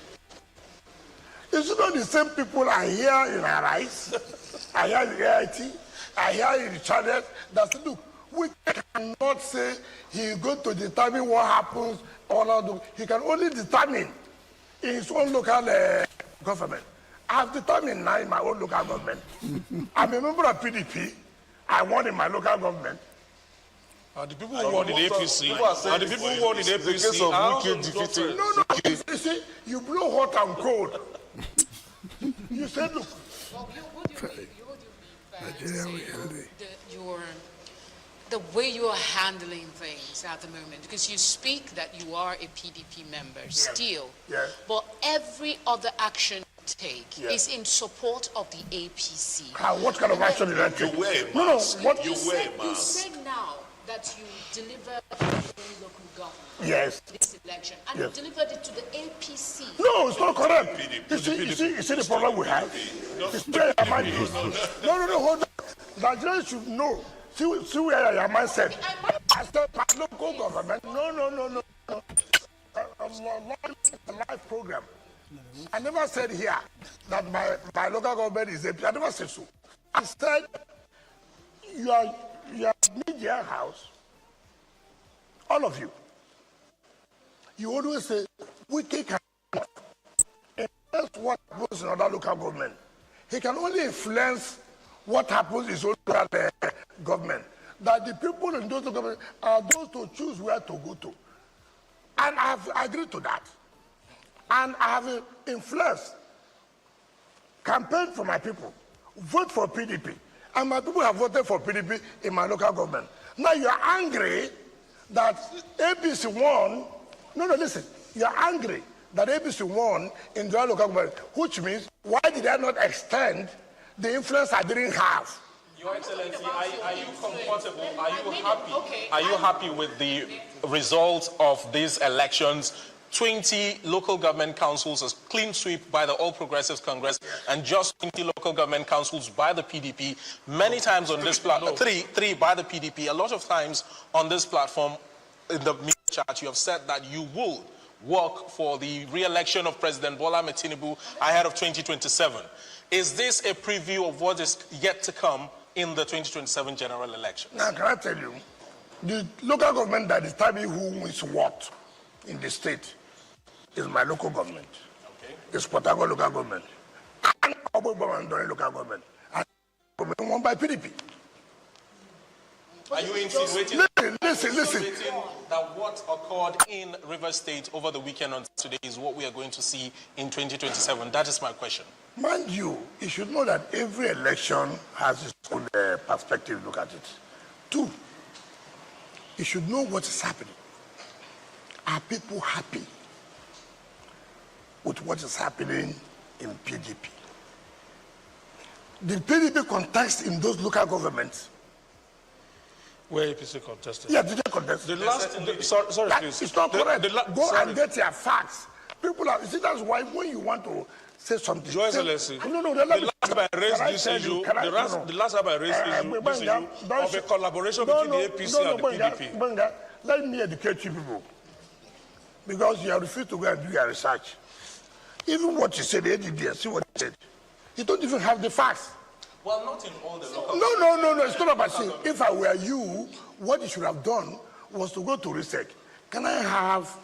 Is it not the same people I hear in Arise, I hear in AIT, I hear in the channel that say, look, we cannot say he is going to determine what happens or not. He can only determine in his own local government. I have determined now in my own local government. I'm a member of PDP. I won in my local government. The people who won in APC, and the people who won in APC, No, you see, you blow hot and cold. You said, look. Well, would you be fair to say the way you are handling things at the moment? Because you speak that you are a PDP member still, but every other action you take is in support of the APC. What kind of action did I take? You wear a mask. What? You said now that you delivered your own local government. Yes. This election, and you delivered it to the APC. No, it's not correct. You see the problem we have? No, hold on. Nigerians should know. See where your man said. I said my local government. No. A live program. I never said here that my local government is APC. I never said so. I said your media house, all of you. You always say, we can influence what happens in other local government. He can only influence what happens in his own local government. That the people in those local governments are those to choose where to go to. And I have agreed to that. And I have influenced, campaigned for my people, vote for PDP. And my people have voted for PDP in my local government. Now you are angry that APC won. No, listen. You are angry that APC won in the local government, which means why did I not extend the influence I didn't have? Your Excellency, are you comfortable? Are you happy? Are you happy with the results of these elections? 20 local government councils, a clean sweep by the All Progressives Congress, and just 20 local government councils by the PDP. Many times on this platform, three by the PDP. A lot of times on this platform, in the media chat, you have said that you will work for the re-election of President Bola Ahmed Tinubu ahead of 2027. Is this a preview of what is yet to come in the 2027 general election? Now, can I tell you, the local government that is telling me who wins what in the state is my local government. Okay. It's Port Harcourt local government. And Obobamandori local government. And won by PDP. Are you insinuating Listen. that what occurred in Rivers State over the weekend on today is what we are going to see in 2027? That is my question. Mind you should know that every election has its own perspective. Look at it. 2, you should know what is happening. Are people happy with what is happening in PDP? The PDP contest in those local governments. Where APC contested? Yeah, did they contest? Sorry, please. It's not correct. Go and get your facts. People are, you see, that's why when you want to say something. Your Excellency, No, the last time I raised this issue, the last time I raised this issue of a collaboration between the APC and the PDP. Let me educate you people. Because you have refused to go and do your research. Even what you said, the ADD, see what you said. You don't even have the facts. Well, not in all the local... No, it's not about saying, if I were you, what you should have done was to go to research. Can I have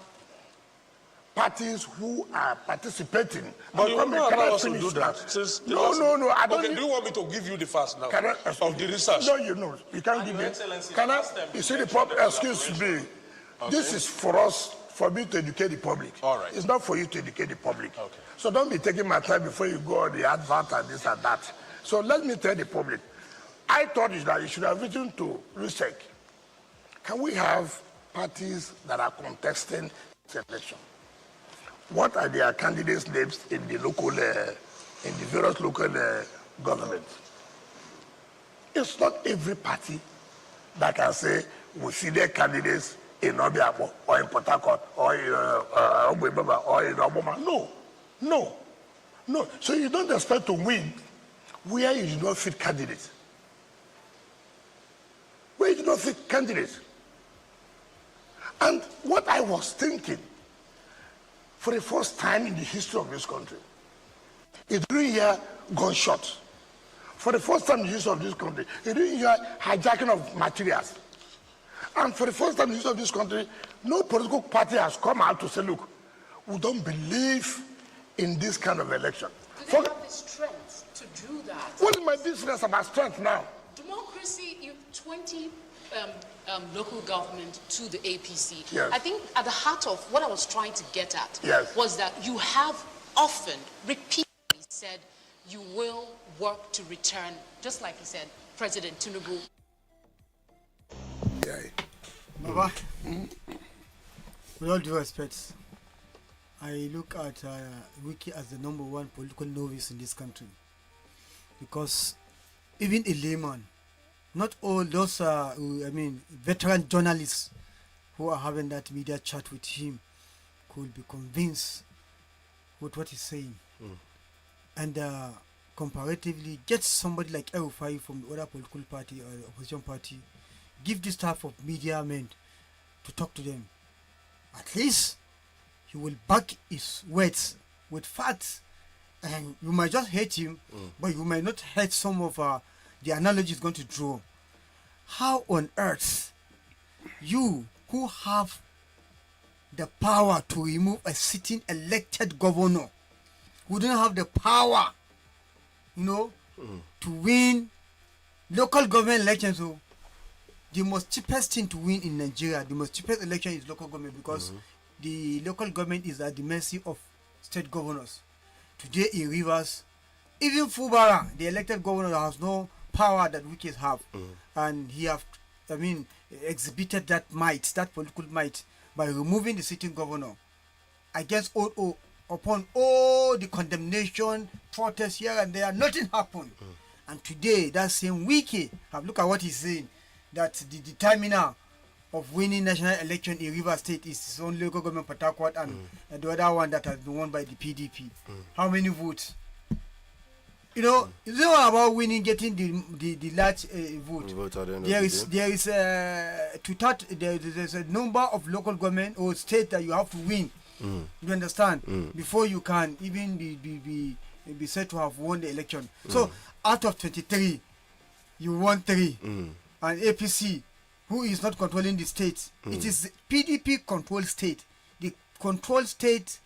parties who are participating. But you will not Can allow I us to finish do now? that. Since the No, last- no, no. I don't. Okay, do you want me to give you the facts now Can I, of the research? No, you know, you can't give Your me. Excellency, Can I? ask them to You see the mention problem. the Excuse me. collaboration. This is for me to educate the public. All right. It's not for you to educate the public. Okay. So don't be taking my time before you go on the advert and this and that. So let me tell the public. I thought that you should have written to research. Can we have parties that are contesting this election? What are their candidates' names in the local, in the various local governments? It's not every party that can say we see their candidates in Obiabo or in Port Harcourt or in Ogbebaba or in Obama. No, no, no. So you don't expect to win where you do not fit candidates. Where you do not fit candidates. And what I was thinking, for the first time in the history of this country, is during here gunshots. For the first time in the history of this country, you didn't hear hijacking of materials. And for the first time in the history of this country, no political party has come out to say, look, we don't believe in this kind of election. Do they have the strength to do that? What is my business about strength now? Democracy, 20 local government to the APC. Yes. I think at the heart of what I was trying to get at Yes. was that you have often, repeatedly said you will work to return, just like you said, President Tinubu. Yeah. Baba, with all due respect, I look at Wiki as the #1 political novice in this country. Because even a layman, not all those, veteran journalists who are having that media chat with him could be convinced with what he's saying. And comparatively, get somebody like El-Rufai from the other political party or the opposition party, give this type of media men to talk to them. At least he will back his words with facts. And you might just hate him, but you might not hate some of the analogy he's going to draw. How on earth you who have the power to remove a sitting elected governor, who don't have the power, to win local government elections? So the most cheapest thing to win in Nigeria, the most cheapest election is local government, because the local government is at the mercy of state governors. Today in Rivers, even Fubara, the elected governor, has no power that Wikis have. And he have, exhibited that might, that political might, by removing the sitting governor against upon all the condemnation, protests here and there. Nothing happened. And today, that same Wiki, look at what he's saying, that the determiner of winning national election in Rivers State is his own local government, Port Harcourt, and the other one that has been won by the PDP. How many votes? It's not about winning, getting the large vote. There's a number of local government or state that you have to win. You understand? Before you can even be said to have won the election. So out of 23, you won 3. And APC, who is not controlling the state, it is PDP controlled state. The controlled state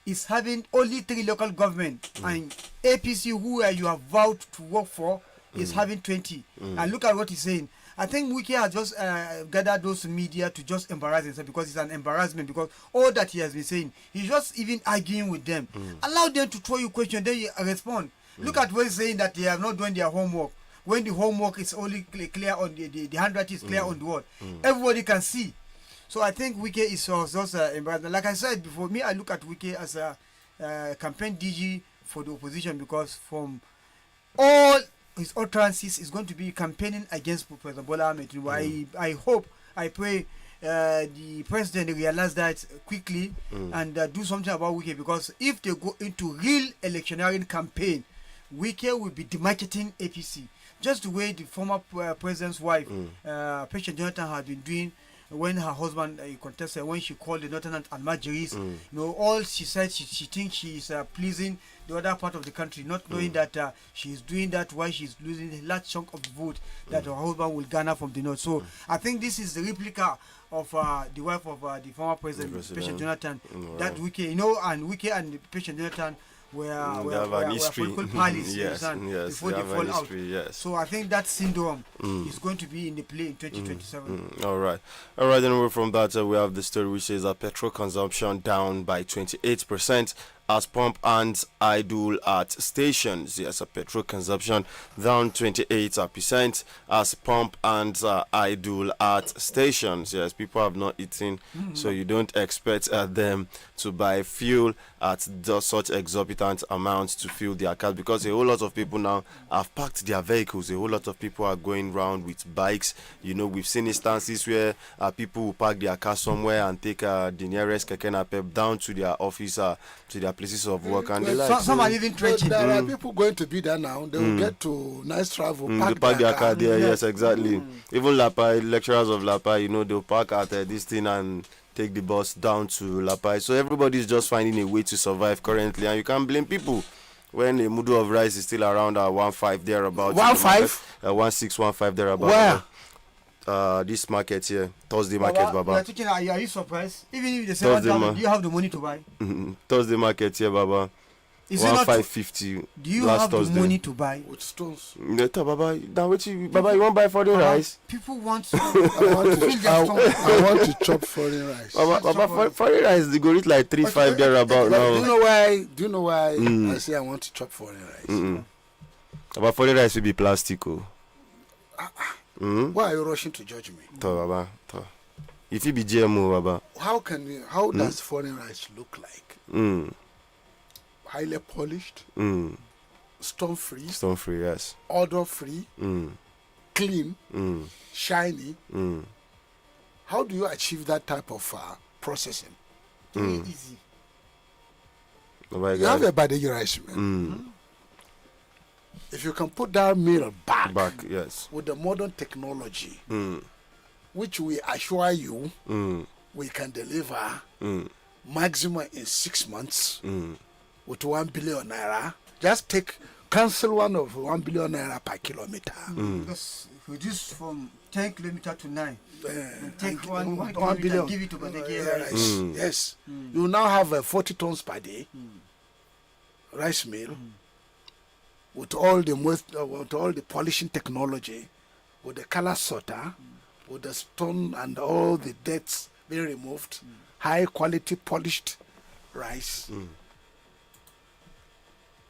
is having only 3 local government, and APC, who you have vowed to work for, is having 20. And look at what he's saying. I think Wiki has just gathered those media to just embarrass himself, because it's an embarrassment, because all that he has been saying, he's just even arguing with them. Allow them to throw you questions, then you respond. Look at what he's saying, that they have not done their homework. When the homework is only clear on the handwriting is clear on the wall, everybody can see. So I think Wiki is just embarrassment. Like I said before, me, I look at Wiki as a campaign DG for the opposition, because from all his utterances is going to be campaigning against President Bola Ahmed Tinubu. I hope, I pray the president realize that quickly and do something about Wiki, because if they go into real electioneering campaign, Wiki will be demarketing APC, just the way the former president's wife, President Jonathan, had been doing when her husband contested, when she called the Northern and Marjorie's, all she said, she thinks she is pleasing the other part of the country, not knowing that she is doing that while she's losing a large chunk of the vote that her husband will garner from the North. So I think this is the replica of the wife of the former president, Patient Jonathan. That Wike, and Wike and Patient Jonathan were political parties before they fall out. Yes. So I think that syndrome is going to be in the play in 2027. All right. Then from that, we have the story which says that petrol consumption down by 28% as pump hands idle at stations. Yes, petrol consumption down 28% as pump hands idle at stations. Yes, people have not eaten, so you don't expect them to buy fuel at such exorbitant amounts to fuel their cars, because a whole lot of people now have parked their vehicles. A whole lot of people are going around with bikes. We've seen instances where people will park their car somewhere and take the nearest keke napep down to their office, to their places of work, and some are even trenching. There are people going to be there now. They will get to nice travel, park their car there. Yes, exactly. Even Lapa, lecturers of Lapa, they'll park at this thing and take the bus down to Lapa. So everybody's just finding a way to survive currently, and you can't blame people when a mudu of rice is still around 1.5 thereabouts. 1.5? 1.6, 1.5 thereabouts. Where? This market here, Thursday market, Baba. Are you surprised? Even if they say 1,000, do you have the money to buy? Thursday market here, Baba. 1,550. Do you have Thursday. The money to buy? With stones. Baba, Baba, you won't buy foreign rice? People want to. I want to chop foreign rice. Baba, foreign rice, they go reach like 3-5 thereabout now. Do you know why I say I want to chop foreign rice? Baba, foreign rice will be plastic. Why are you rushing to judge me? Baba, if it be GMO, Baba. How does foreign rice look like? Highly polished, stone free, yes, odor free, clean, shiny. How do you achieve that type of processing? Very easy. You have a Badeggi rice mill. If you can put that mill back, yes, with the modern technology, which we assure you we can deliver maximum in 6 months. With 1 billion naira, just cancel one of 1 billion naira per kilometer. Just reduce from 10 kilometers to 9. Take 1 billion, billion, give it to Badeggi. Yes. You now have 40 tons per day rice mill with all the polishing technology, with the color sorter, with the stone and all the debts being removed, high quality polished rice.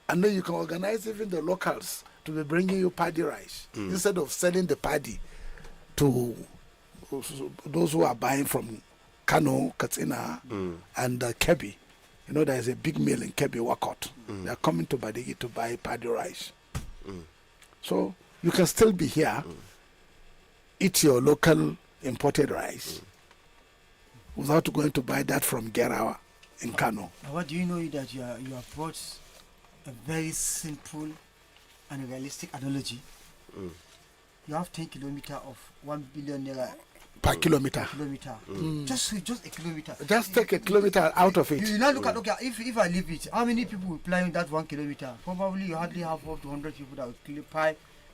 And then you can organize even the locals to be bringing you paddy rice instead of selling the paddy to those who are buying from Kano, Katsina, and Kebbi. There is a big mill in Kebbi, Wakot. They are coming to Badeggi to buy paddy rice. So you can still be here, eat your local imported rice without going to buy that from Gerawa in Kano. What do you know that you have brought a very simple and realistic analogy? You have 10 kilometers of 1 billion naira per kilometer. Just a kilometer. Just take a kilometer out of it. You now look at, if I leave it, how many people will fly that 1 kilometer? Probably you hardly have up to 100 people that will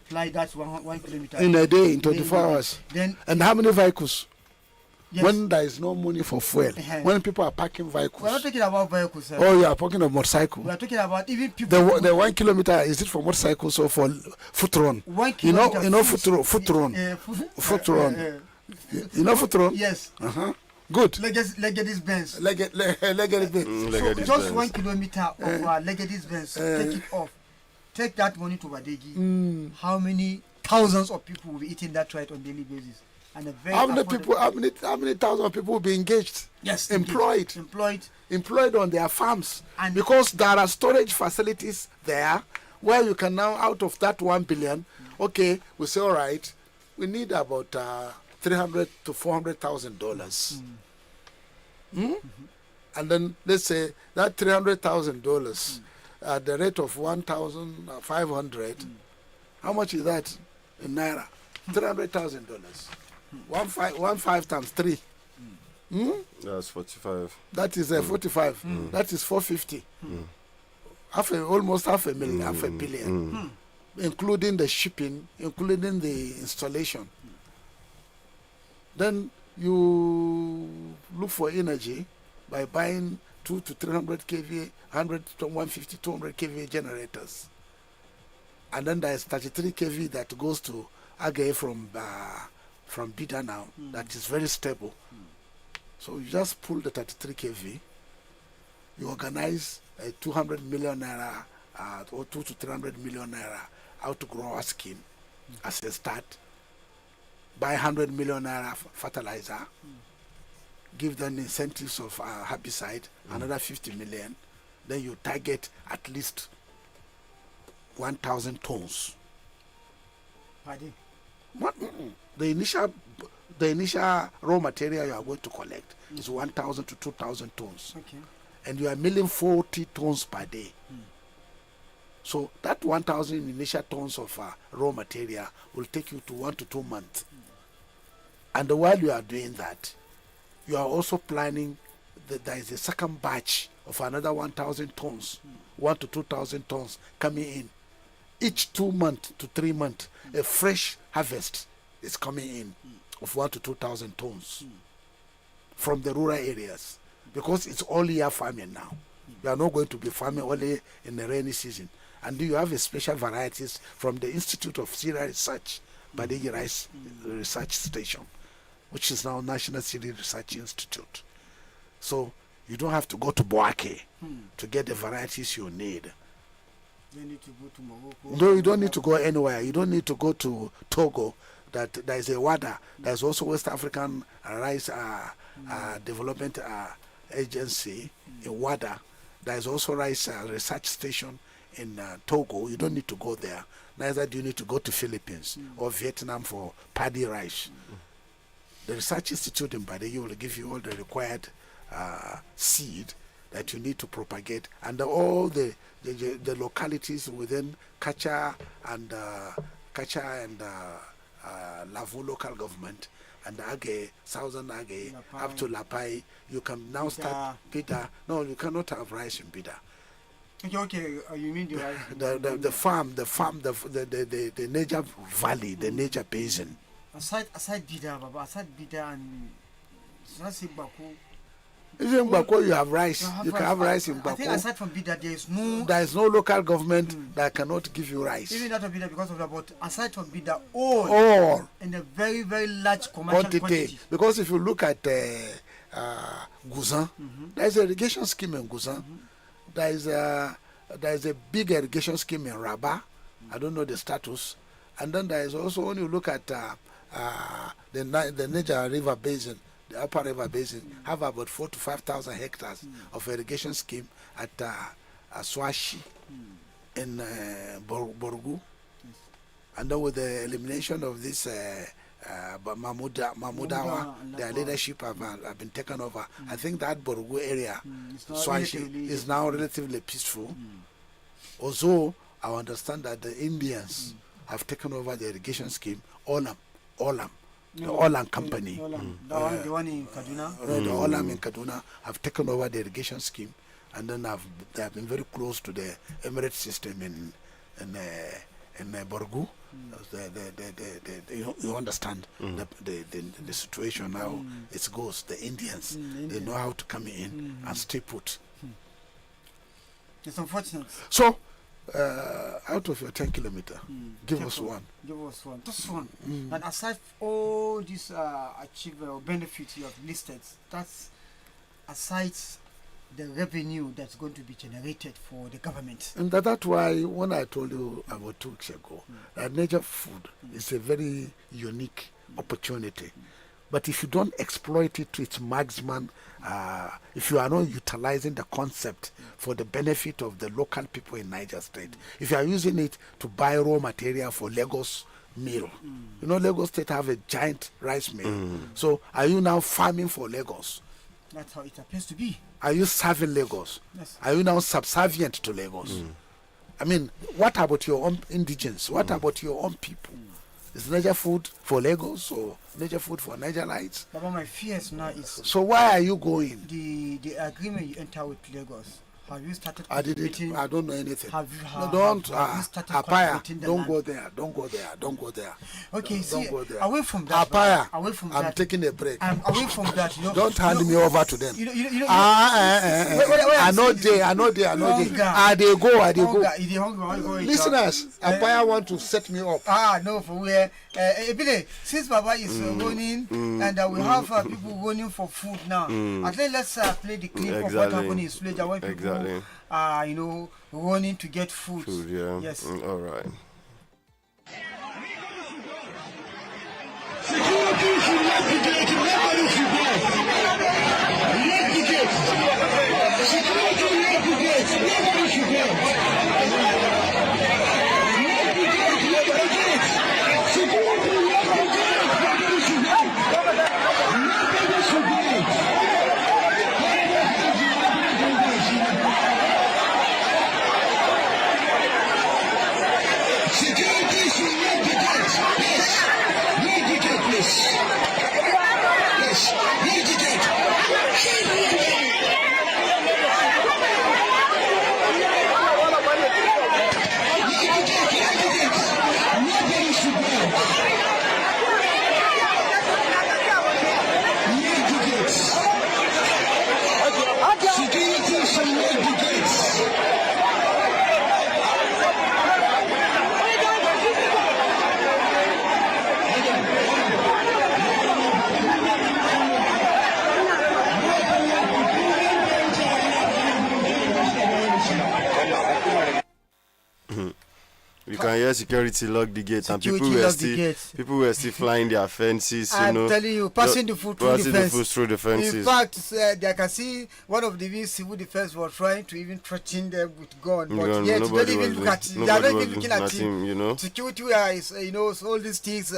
fly that 1 kilometer. In a day, in 24 hours. And how many vehicles? Yes. When there is no money for fuel, when people are parking vehicles. We're not talking about vehicles, sir. Oh, you are talking of motorcycle. We are talking about even people. The 1 kilometer, is it for motorcycles or for foot run? 1 kilometer. Foot run. You know foot run? Yes. Good. Legady's Benz. Legady's Benz. So just 1 kilometer of Legady's Benz. Take it off. Take that money to Badeggi. How many thousands of people will be eating that right on daily basis? And how many thousands of people will be engaged? Yes, employed on their farms, and because there are storage facilities there where you can now, out of that 1 billion, okay, we say, all right, we need about $300,000 to $400,000. And then let's say that $300,000 at the rate of 1,500. How much is that in naira? $300,000. 1 5 times 3. That's 45. That is 45. That is 450. Almost half a billion, including the shipping, including the installation. Then you look for energy by buying 200 to 300 kVA, 100 to 150, 200 kVA generators. And then there is 33 kV that goes to Agay from Bida now. That is very stable. So you just pull the 33 kV, you organize a 200 million naira or 2 to 300 million naira out to grow a scheme as a start. Buy 100 million naira fertilizer, give them incentives of herbicide, another 50 million. Then you target at least 1,000 tons. Pardon? What? The initial raw material you are going to collect is 1,000 to 2,000 tons. Okay. And you are milling 40 tons per day. So that 1,000 initial tons of raw material will take you to 1 to 2 months. And while you are doing that, you are also planning that there is a second batch of another 1,000 tons, 1 to 2,000 tons coming in. Each 2 months to 3 months, a fresh harvest is coming in of 1 to 2,000 tons from the rural areas, because it's all year farming now. You are not going to be farming only in the rainy season. And you have a special varieties from the Institute of Cereal Research, Badeggi Rice Research Station, which is now National Cereal Research Institute. So you don't have to go to Boake to get the varieties you need. You need to go to Morocco. No, you don't need to go anywhere. You don't need to go to Togo. That there is a WADA. There's also West African Rice Development Agency in WADA. There is also Rice Research Station in Togo. You don't need to go there. Neither do you need to go to Philippines or Vietnam for paddy rice. The Research Institute in Badeggi will give you all the required seed that you need to propagate, and all the localities within Kacha and Lavu local government and Agay, Southern Agay, up to Lapai, you can now start Bida. No, you cannot have rice in Bida. Okay, you mean the rice? The farm, the Niger Valley, the Niger Basin. Aside Bida, Baba, aside Bida and Baku. Even in Bako, you have rice. You can have rice in I think Bako. aside from Bida, There is no local government that cannot give you rice. Even that of Bida, because of that, but aside from Bida, all in a very, very large commercial quantity. Because if you look at Guzan, there is an irrigation scheme in Guzan. There is a big irrigation scheme in Rabat. I don't know the status. And then there is also, when you look at the Niger River Basin, the upper river basin, have about 4,000 to 5,000 hectares of irrigation scheme at Swashi in Borgu. And then with the elimination of this Mahmudawa, their leadership have been taken over. I think that Borgu area, Swashi, is now relatively peaceful. Also, I understand that the Indians have taken over the irrigation scheme, Olam. The Olam company, the one in Kaduna, the Olam in Kaduna have taken over the irrigation scheme, and then they have been very close to the Emirates system in Borgu. You understand the situation now. It goes. The Indians, they know how to come in and stay put. It's unfortunate. So, out of your 10 kilometer, give us one. Give us one. Just one. And aside all these achievement or benefits you have listed, that's aside the revenue that's going to be generated for the government. And that's why when I told you about 2 weeks ago, that Niger food is a very unique opportunity. But if you don't exploit it to its maximum, if you are not utilizing the concept for the benefit of the local people in Niger State, if you are using it to buy raw material for Lagos mill, you know Lagos State have a giant rice mill. So are you now farming for Lagos? That's how it appears to be. Are you serving Lagos? Yes. Are you now subservient to Lagos? I mean, what about your own indigents? What about your own people? Is Niger food for Lagos or Niger food for Nigerites? But my fears now is So why are you going? the agreement you enter with Lagos. Have you started? I don't know anything. Have you? Don't started Apaya. cultivating the Don't land? go there. Don't go there. Don't go there. Okay, don't see, go there. away from that. Apaya. Away from I'm that. taking a break. Away from that. Don't hand me over to them. Wait, I know they. They go. Listeners, Apaya want to set me up. No, for where? Since Baba is running and we have people running for food now, at least let's play the clip of what happened in Suleja when people running to get food. Yeah. Yes. All right. Security should not be gate. Nobody should go. Let the gate. Security let the gate. Nobody should go. Let the gate. Let the gate. Security let the gate. Nobody should go. Nobody should go. Security should let the gate. Yes. Let the gate, please. Yes. Let the gate. Nobody should go. Let the gates. Security should let the gates. You can hear security lock the gate, and people were still flying their fences. I'm telling you, passing the food through the fence. In fact, I can see one of the civil defense was trying to even threaten them with gun, but yet they don't even look at it. They are not even looking at him. Security is, all these things.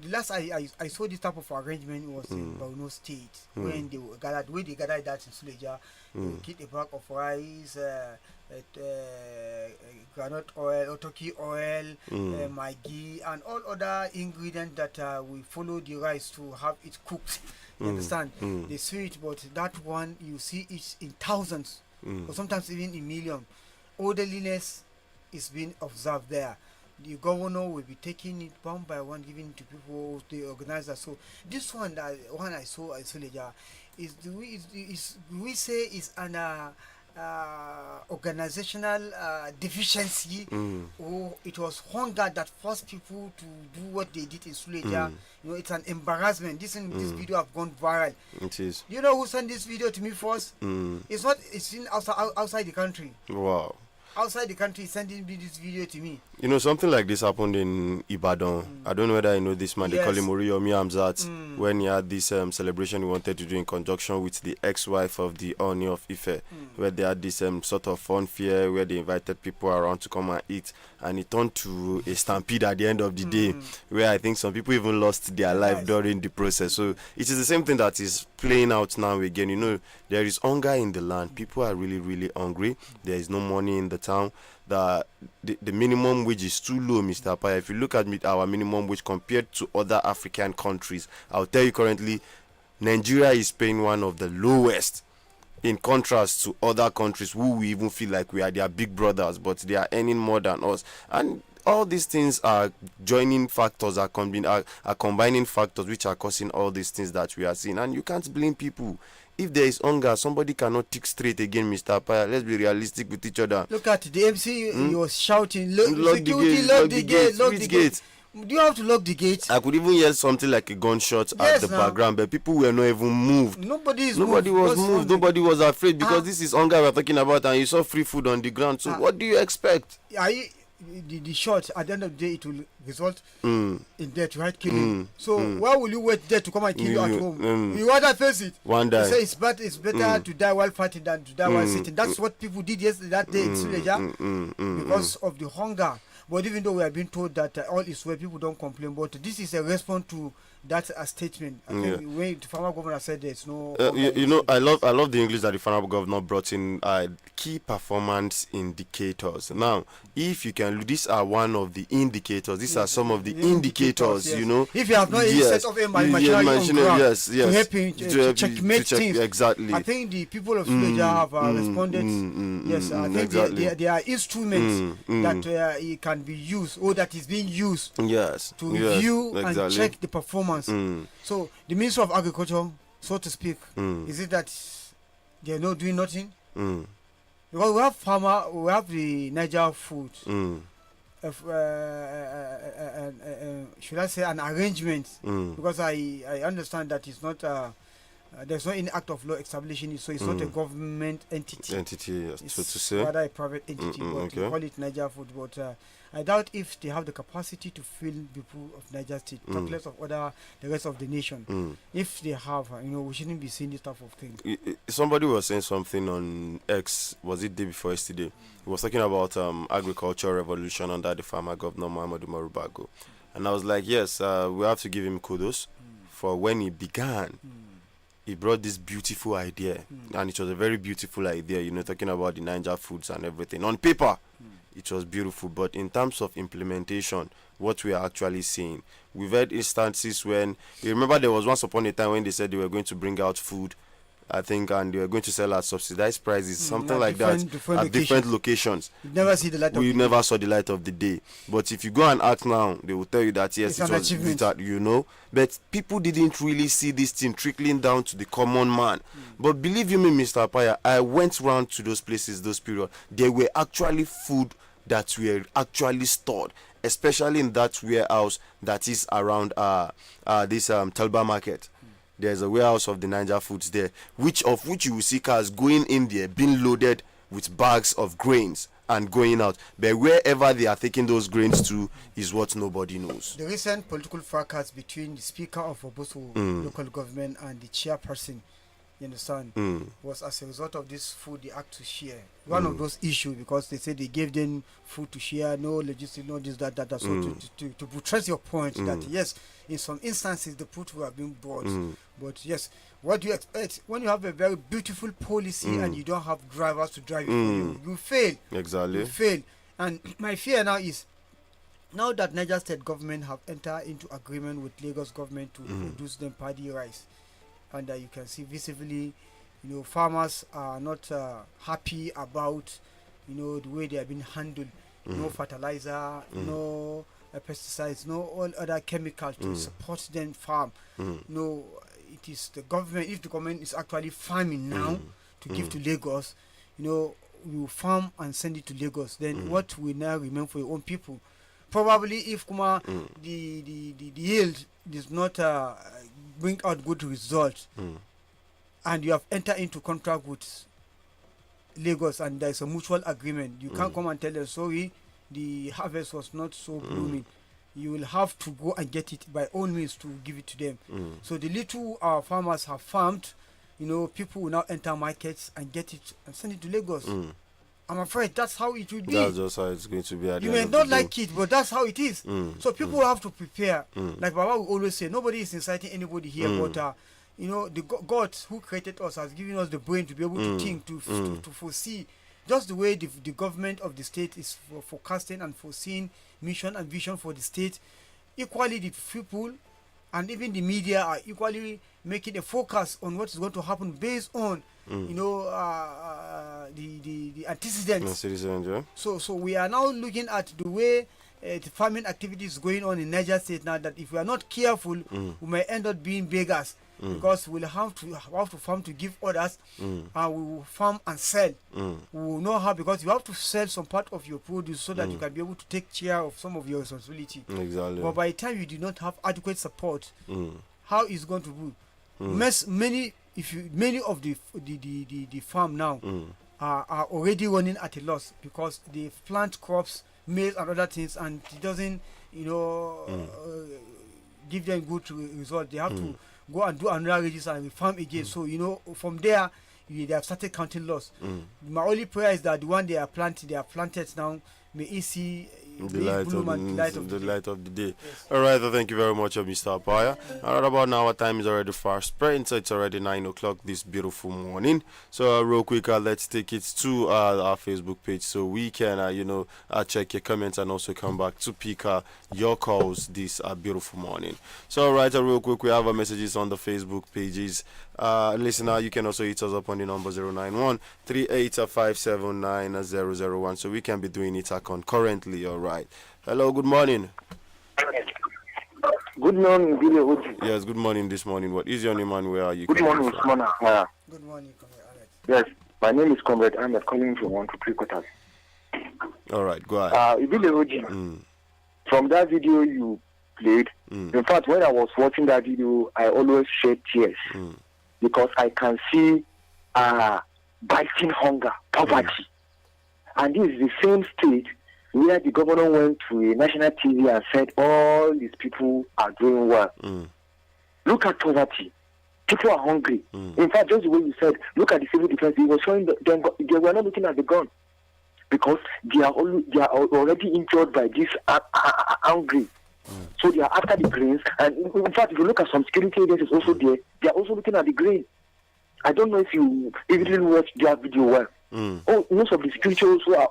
The last I saw this type of arrangement was in Borno State when they gathered that in Suleja. They keep a bag of rice, granite oil, turkey oil, maggi, and all other ingredients that we follow the rice to have it cooked. You understand? They see it, but that one you see it in thousands, or sometimes even in millions. Orderliness is being observed there. The governor will be taking it one by one, giving it to people, the organizers. So this one, one I saw in Suleja, we say is an organizational deficiency, or it was hunger that forced people to do what they did in Suleja. It's an embarrassment. This video have gone viral. It is. Do you know who sent this video to me first? It's in outside the country. Wow. Outside the country sending me this video to me. Something like this happened in Ibadan. I don't know whether you know this man. They call him Oriyomi Hamzat. When he had this celebration he wanted to do in conjunction with the ex-wife of the Oni of Ife, where they had this sort of fun fair where they invited people around to come and eat, and it turned to a stampede at the end of the day, where I think some people even lost their life during the process. So it is the same thing that is playing out now again. There is hunger in the land. People are really, really hungry. There is no money in the town. The minimum wage is too low, Mr. Apaya. If you look at our minimum wage compared to other African countries, I'll tell you currently, Nigeria is paying one of the lowest, in contrast to other countries who we even feel like we are their big brothers, but they are earning more than us. And all these things are joining factors, are combining factors which are causing all these things that we are seeing. And you can't blame people. If there is hunger, somebody cannot think straight again, Mr. Apaya. Let's be realistic with each other. Look at the MC, he was shouting, security, lock the gate. Do you have to lock the gate? I could even hear something like a gunshot at the background, but people were not even moved. Nobody was moved. Nobody was afraid, because this is hunger we're talking about, and you saw free food on the ground. So what do you expect? The shot, at the end of the day, it will result in death, right? Killing. So why will you wait there to come and kill you at home? You rather face it. One day. Say it's better to die while fighting than to die while sitting. That's what people did yesterday, that day in Suleja, because of the hunger. But even though we have been told that all is well, people don't complain. But this is a response to that statement. I think when the former governor said there's no. You know, I love the English that the former governor brought in. Key performance indicators. Now, if you can, these are one of the indicators. These are some of the indicators. Yes. You know, if you have not set up a machinery on ground yes, to help you to checkmate things, exactly. I think the people of Suleja have responded. Yes, I think exactly. there are instruments that it can be used or that is being used. Yes, to review exactly. and check the performance. So the Minister of Agriculture, so to speak, is it that they are not doing nothing? Because we have we have the Niger food. Should I say an arrangement? Because I understand that it's not there's no any act of law establishing it, so it's not a government entity. Yes, It's so to say. rather a private entity, but okay. we call it Niger food. But I doubt if they have the capacity to fill people of Niger State, talk less of the rest of the nation. If they have, we shouldn't be seeing this type of thing. Somebody was saying something on X, was it day before yesterday? He was talking about agricultural revolution under the former governor Muhammadu Marubago. And I was like, yes, we have to give him kudos for when he began. He brought this beautiful idea, and it was a very beautiful idea, talking about the Niger foods and everything. On paper, it was beautiful, but in terms of implementation, what we are actually seeing, we've had instances when, you remember there was once upon a time when they said they were going to bring out food, I think, and they were going to sell at subsidized prices, something like that, at different locations. You never see the light of the day. We never saw the light of the day. But if you go and ask now, they will tell you that yes, It's it was an achievement. But people didn't really see this thing trickling down to the common man. But believe you me, Mr. Apaya, I went round to those places, those periods. There were actually food that were actually stored, especially in that warehouse that is around this Talba market. There's a warehouse of the Niger foods there, which you will see cars going in there, being loaded with bags of grains and going out. But wherever they are taking those grains to is what nobody knows. The recent political fracas between the Speaker of Oboso local government and the chairperson, you understand, was as a result of this food they act to share. One of those issues, because they said they gave them food to share, no logistics, no this, that. So to buttress your point that yes, in some instances the food will have been brought, but yes, what do you expect when you have a very beautiful policy and you don't have drivers to drive it for you? You fail. Exactly. You fail. And my fear now is, now that Niger State government have entered into agreement with Lagos government to produce them paddy rice, and you can see visibly, farmers are not happy about, the way they have been handled. No fertilizer, no pesticides, no all other chemicals to support them farm. No, it is the government. If the government is actually farming now to give to Lagos, you farm and send it to Lagos. Then what will now remain for your own people? Probably if the yield does not bring out good results, and you have entered into contract with Lagos and there is a mutual agreement, you can't come and tell them sorry, the harvest was not so blooming. You will have to go and get it by all means to give it to them. So the little our farmers have farmed, people will now enter markets and get it and send it to Lagos. I'm afraid that's how it will be. That's just how it's going to be. You may not like it, but that's how it is. So people have to prepare. Like Baba will always say, nobody is inciting anybody here, but the God who created us has given us the brain to be able to think, to foresee. Just the way the government of the state is forecasting and foreseeing mission and vision for the state, equally the people and even the media are equally making a focus on what is going to happen based on the antecedents. So we are now looking at the way the farming activity is going on in Niger State now, that if we are not careful, we may end up being beggars. Because we'll have to farm to give others, and we will farm and sell. We will know how, because you have to sell some part of your produce so that you can be able to take care of some of your responsibility. Exactly. But by the time you do not have adequate support, how is it going to be? Many of the farm now are already running at a loss because they plant crops, maize and other things, and it doesn't give them good result. They have to go and do another register and farm again. So from there they have started counting loss. My only prayer is that the one they are planted now, may it see The light, bloom and the light of the day. Yes. All right, thank you very much, Mr. Apaya. Right about now, our time is already far spent, so it's already 9 o'clock this beautiful morning. So, real quick, let's take it to our Facebook page so we can, check your comments and also come back to pick your calls this beautiful morning. So, all right, real quick, we have our messages on the Facebook pages. Listener, you can also hit us up on the number 091 38579 so we can be doing it concurrently. All right. Hello, good morning. Good morning, Billy Oji. Yes, good morning this morning. What is your name and where are you? Good morning, Usman. Good morning, Comrade Ahmed. Yes, my name is Comrade Ahmed, calling from 1 to 3 quarters. All right, go ahead. Billy Oji, from that video you played, in fact, when I was watching that video, I always shed tears because I can see biting hunger, poverty. And this is the same state where the governor went to a national TV and said all these people are doing well. Look at poverty. People are hungry. In fact, just the way you said, look at the civil defense. He was showing them they were not looking at the gun because they are already injured by this hungry. So they are after the grains. And in fact, if you look at some security agencies also there, they are also looking at the grain. I don't know if you didn't watch their video well. Oh, most of the security also are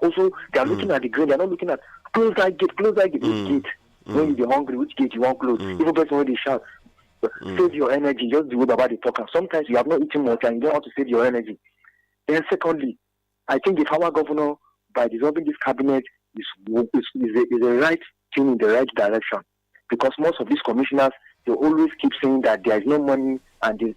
they are looking at the grain. They are not looking at close that gate. Which gate? When you're hungry, which gate you want close? Even person when they shout, save your energy. Just the way about the talk. Sometimes you have not eaten much and you don't have to save your energy. Then secondly, I think the former governor, by dissolving this cabinet, is the right thing in the right direction. Because most of these commissioners, they always keep saying that there is no money and they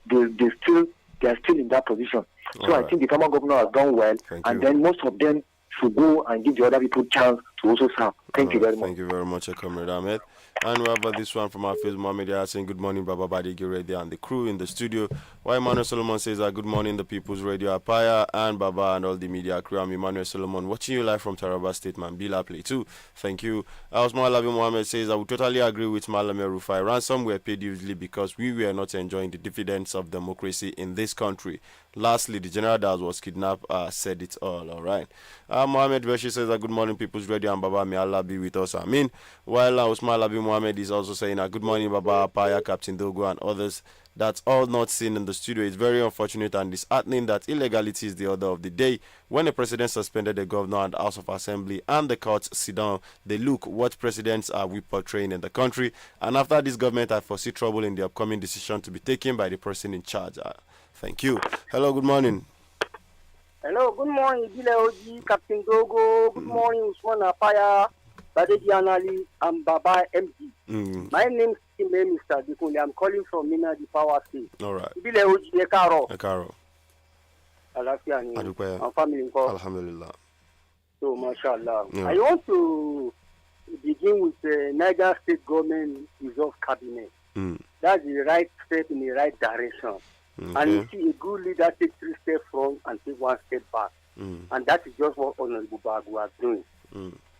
are still in that position. So I think the former governor has done well, then most of them should go and give the other people chance to also serve. Thank you very much. Thank you very much, Comrade Ahmed. And we have this one from our Facebook Mohammed saying, good morning, Baba Badeggi Radio and the crew in the studio. While Emmanuel Solomon says, good morning, the People's Radio Apaya and Baba and all the media crew. I'm Emmanuel Solomon, watching you live from Taraba State, Mambila Play 2. Thank you. Osman Alabi Mohammed says, I would totally agree with Malame Rufai. Ransom were paid usually because we were not enjoying the dividends of democracy in this country. Lastly, the general that was kidnapped said it all right. Mohammed Beshi says, good morning, People's Radio and Baba, may Allah be with us. While Osman Alabi Mohammed is also saying, good morning, Baba, Apaya, Captain Dogo, and others. That's all not seen in the studio. It's very unfortunate and disheartening that illegality is the order of the day. When the president suspended the governor and House of Assembly and the courts sit down, they look what presidents are we portraying in the country. And after this government, I foresee trouble in the upcoming decision to be taken by the person in charge. Thank you. Hello, good morning. Hello, good morning, Oji, Captain Dogo. Good morning, Usman Apaya, Badeggi Anali, and Baba MD. My name is Mr. Dikuli. I'm calling from Mina, the Power State. All right. Oji, Ekaro. Ekaro. Alafiani. Adukwaya. And family. Alhamdulillah. So, mashallah. Yeah. I want to begin with the Niger State government resolve cabinet. That's the right step in the right direction. And you see a good leader take 3 steps front and take 1 step back. And that is just what Honorable Bagu are doing.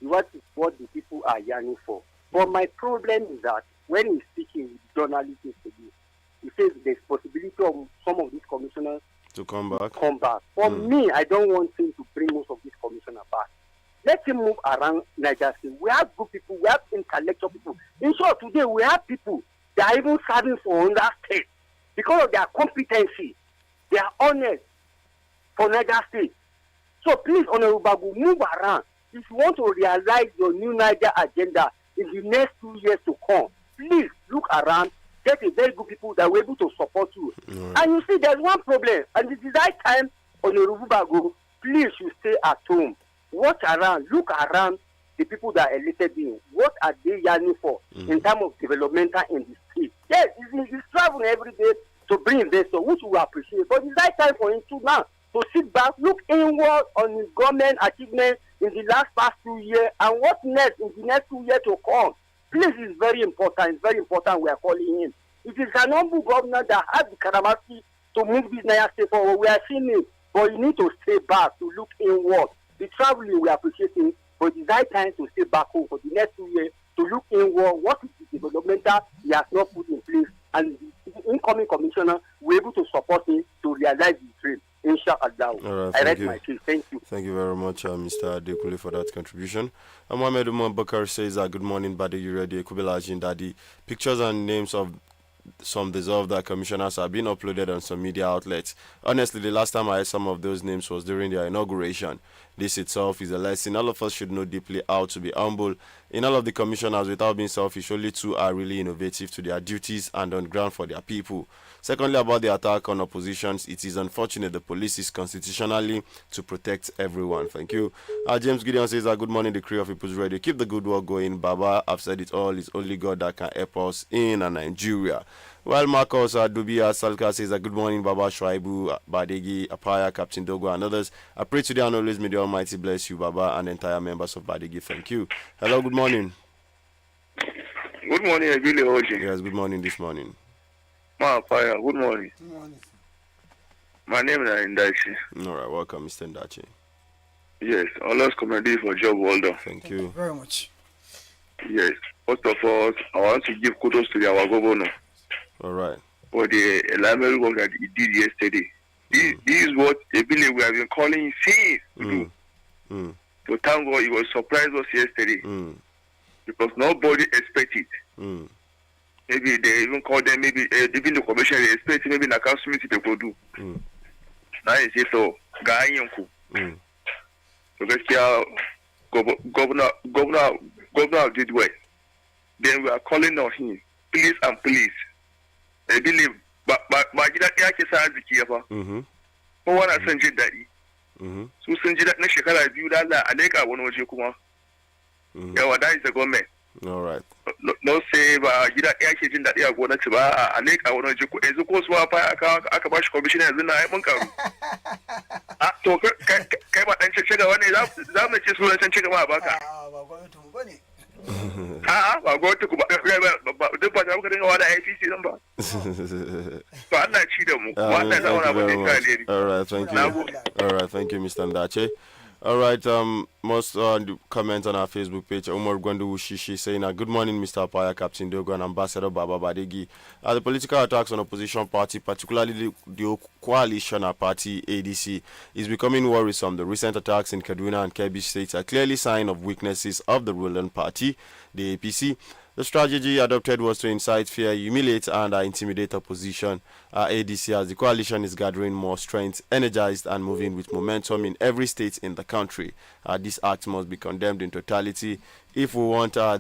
What is what the people are yearning for. But my problem is that when he's speaking with journalists today, he says there's possibility of some of these commissioners to come back. For me, I don't want him to bring most of these commissioners back. Let him move around Niger State. We have good people, we have intellectual people. In short, today we have people that are even serving for another state because of their competency. They are honest for Niger State. So please, Honorable Bagu, move around. If you want to realize your new Niger agenda in the next 2 years to come, please look around, get a very good people that will be able to support you. And you see, there's one problem, and it is that time, Honorable Bagu, please you stay at home. Watch around, look around the people that are elected in. What are they yearning for in terms of developmental in the state? Yes, he's traveling every day to bring investors, which we appreciate. But it's that time for him to now to sit back, look inward on his government achievement in the past 2 years, and what next in the next 2 years to come. Please, it's very important. It's very important we are calling him. It is an humble governor that has the capacity to move this Niger State forward. We are seeing it, but you need to stay back to look inward. The traveling we appreciate it, but it's that time to stay back home for the next 2 years to look inward. What is the developmental he has not put in place, and the incoming commissioner will be able to support him to realize his dream. Inshallah. Right, I read my case. Thank you. Thank you very much, Mr. Adekule, for that contribution. Mohamed Umar Bakar says, good morning, Badeggi Radio, Kubilajin, that the pictures and names of some dissolved commissioners have been uploaded on some media outlets. Honestly, the last time I heard some of those names was during their inauguration. This itself is a lesson. All of us should know deeply how to be humble. In all of the commissioners, without being selfish, only two are really innovative to their duties and on ground for their people. Secondly, about the attack on oppositions, it is unfortunate the police is constitutionally to protect everyone. Thank you. James Gideon says, good morning, the crew of People's Radio. Keep the good work going. Baba, I've said it all. It's only God that can help us in Nigeria. While Marcos Dubia Salka says, good morning, Baba Shuaibu, Badeggi, Apaya, Captain Dogo, and others. I pray today and always may the Almighty bless you, Baba, and entire members of Badeggi. Thank you. Hello, good morning. Good morning, Ebile Oji. Yes, good morning this morning. Apaya, good morning. Good morning. My name is Ndachi. All right, welcome, Mr. Ndachi. Yes, always commend you for job well done. Thank you very much. Yes, first of all, I want to give kudos to our governor. All right. For the elaborate work that he did yesterday. This is what Ebile we have been calling since to do. So thank God he was surprised us yesterday. Because nobody expected. Maybe they even call them, maybe even the commission they expect maybe in the council meeting they could do. Now is it so guy yanku. Because governor did well. Then we are calling on him, please and please. I believe but that yake sa arziki ya fa. Kowa na son jin daɗi. Su sun ji na shekara biyu da Allah a leƙa wani waje kuma. Yawa that is the government. All right. No say ba gida ɗaya ke jin daɗi a gwamnati ba a leƙa wani waje yanzu ko su fa aka ba shi commissioner yanzu na ai mun karu. To kai ba dan cece gaba ne za mu ce sunan cece gaba a baka. Ba gwamnati mu bane. Ba gwamnati ku ba duk ba ta muka dinga wada APC nan ba. To Allah ci da mu. Wannan zauna ba ne kare. All right, thank you. All right, thank you, Mr. Ndache. All right, most comments on our Facebook page. Umar Gwandu Shishi saying, good morning, Mr. Apaya, Captain Dogo, and Ambassador Baba Badeggi. The political attacks on opposition party, particularly the coalition party ADC, is becoming worrisome. The recent attacks in Kaduna and Kebbi states are clearly sign of weaknesses of the ruling party, the APC. The strategy adopted was to incite fear, humiliate, and intimidate opposition. ADC, as the coalition is gathering more strength, energized, and moving with momentum in every state in the country. This act must be condemned in totality if we want our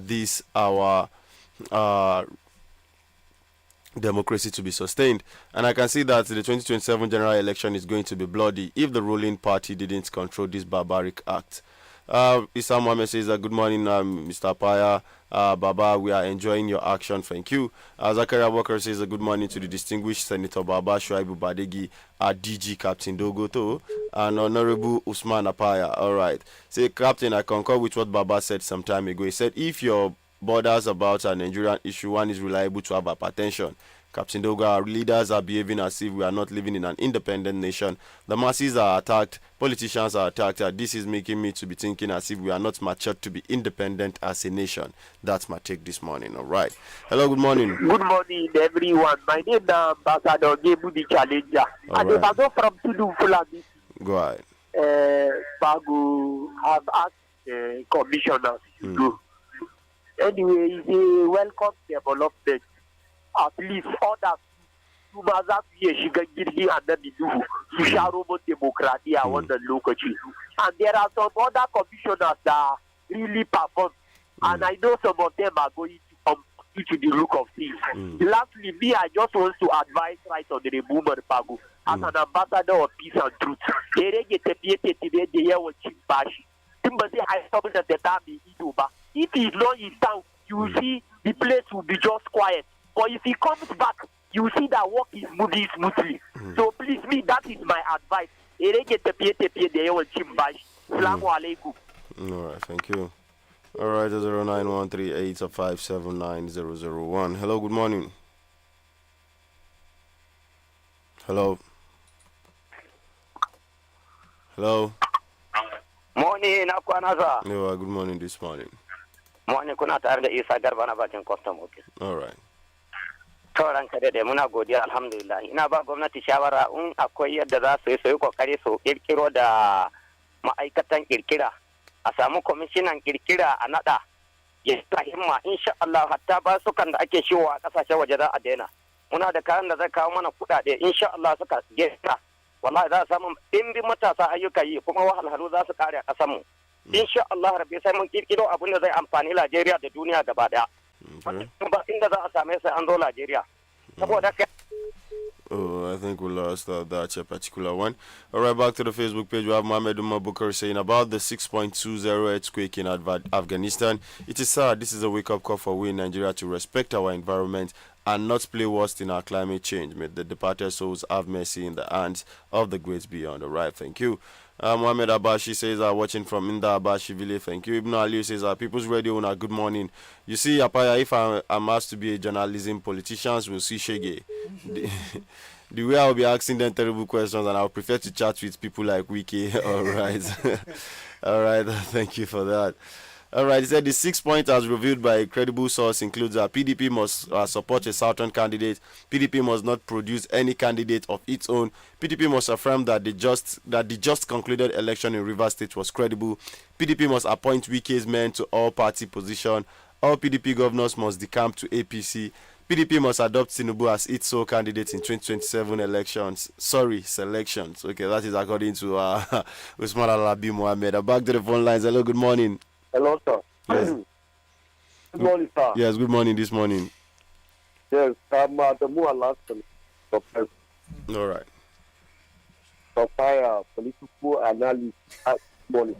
democracy to be sustained. And I can see that the 2027 general election is going to be bloody if the ruling party didn't control this barbaric act. Isam Mohammed says, good morning, Mr. Apaya. Baba, we are enjoying your action. Thank you. Zakaria Walker says, good morning to the distinguished Senator Baba Shuaibu Badeggi, DG Captain Dogoto, and Honorable Usman Apaya. All right. Say, Captain, I concur with what Baba said some time ago. He said, if your borders about a Nigerian issue, one is reliable to have hypertension. Captain Dogo, our leaders are behaving as if we are not living in an independent nation. The masses are attacked, politicians are attacked. This is making me to be thinking as if we are not matured to be independent as a nation. That's my take this morning. All right. Hello, good morning. Good morning, everyone. My name is Ambassador Gebu the Challenger. And if I go from Tudu Fulani, go ahead. Bagu have asked commissioners to go. Anyway, it's a welcome development. At least others su ma za su iya shiga jirgin annabi Nuhu su sha roman demokradiyya a wannan lokaci. And there are some other commissioners that really perform. And I know some of them are going to come into the look of things. Lastly, me, I just want to advise Right Honorable Umar Bago as an ambassador of peace and truth. If he's not in town, you see the place will be just quiet. But if he comes back, you see that work is moving smoothly. So please, me, that is my advice. Assalamu alaikum. All right, thank you. All right, 0913-857-9001. Hello, good morning. Hello. Hello. Morning, Akwanaza. Yeah, good morning this morning. Morning, kuna tare da Isa Garba na bakin custom office. All right. Sauran ka da muna godiya alhamdulillah. Ina ba gwamnati shawara in akwai yadda za su yi kokari su kirkiro da ma'aikatan kirkira a samu kwamishinan kirkira a nada ya sa himma insha Allah hatta ba su kan da ake shiwa a kasashen waje za a daina muna da kayan da zai kawo mana kuɗaɗe insha Allah suka gesta wallahi za a samu ɗimbin matasa ayyuka yi kuma wahalhalu za su kare a ƙasar mu insha Allah rabbi sai mun kirkiro abin da zai amfani Najeriya da duniya gaba daya ba inda za a same sai an zo Najeriya saboda Oh, I think we lost that particular one. All right, back to the Facebook page. We have Mohammed Umar Bukar saying about the 6.20 earthquake in Afghanistan. It is sad. This is a wake-up call for we in Nigeria to respect our environment and not play worst in our climate change. May the departed souls have mercy in the hands of the great beyond. All right, thank you. Mohammed Abashi says, watching from Inda Abashi village. Thank you. Ibn Ali says, People's Radio, good morning. You see, Apaya, if I'm asked to be a journalism, politicians will see Shege. The way I'll be asking them terrible questions, and I'll prefer to chat with people like Wiki. All right. All right. Thank you for that. All right, he said the 6 points as revealed by a credible source includes PDP must support a southern candidate. PDP must not produce any candidate of its own. PDP must affirm that the just concluded election in Rivers State was credible. PDP must appoint Wike's men to all party position. All PDP governors must decamp to APC. PDP must adopt Tinubu as its sole candidate in 2027 selections. Okay, that is according to Usman Alabi Mohammed. Back to the phone lines. Hello, good morning. Hello, sir. Yes. Good morning, sir. Yes, good morning this morning. Yes, I'm the more last one. All right. Papaya, political analysis. Good morning.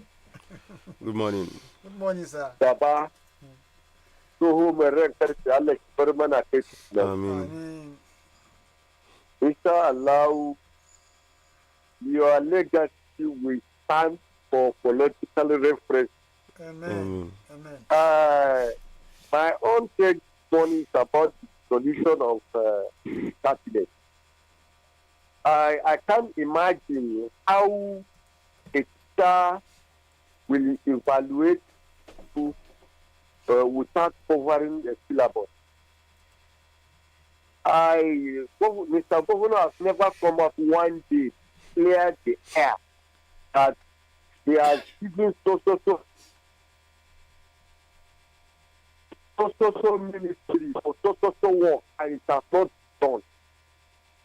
Good morning. Good morning, sir. Baba, so whom a record, Alex Berman, Amen. Inshallah, your legacy will stand for political reference. Amen. Amen. My own take is about the solution of cabinet. I can't imagine how a teacher will evaluate without covering the syllabus. Mr. Governor has never come up one day clear the air that they are giving so ministry for so work and it has not done.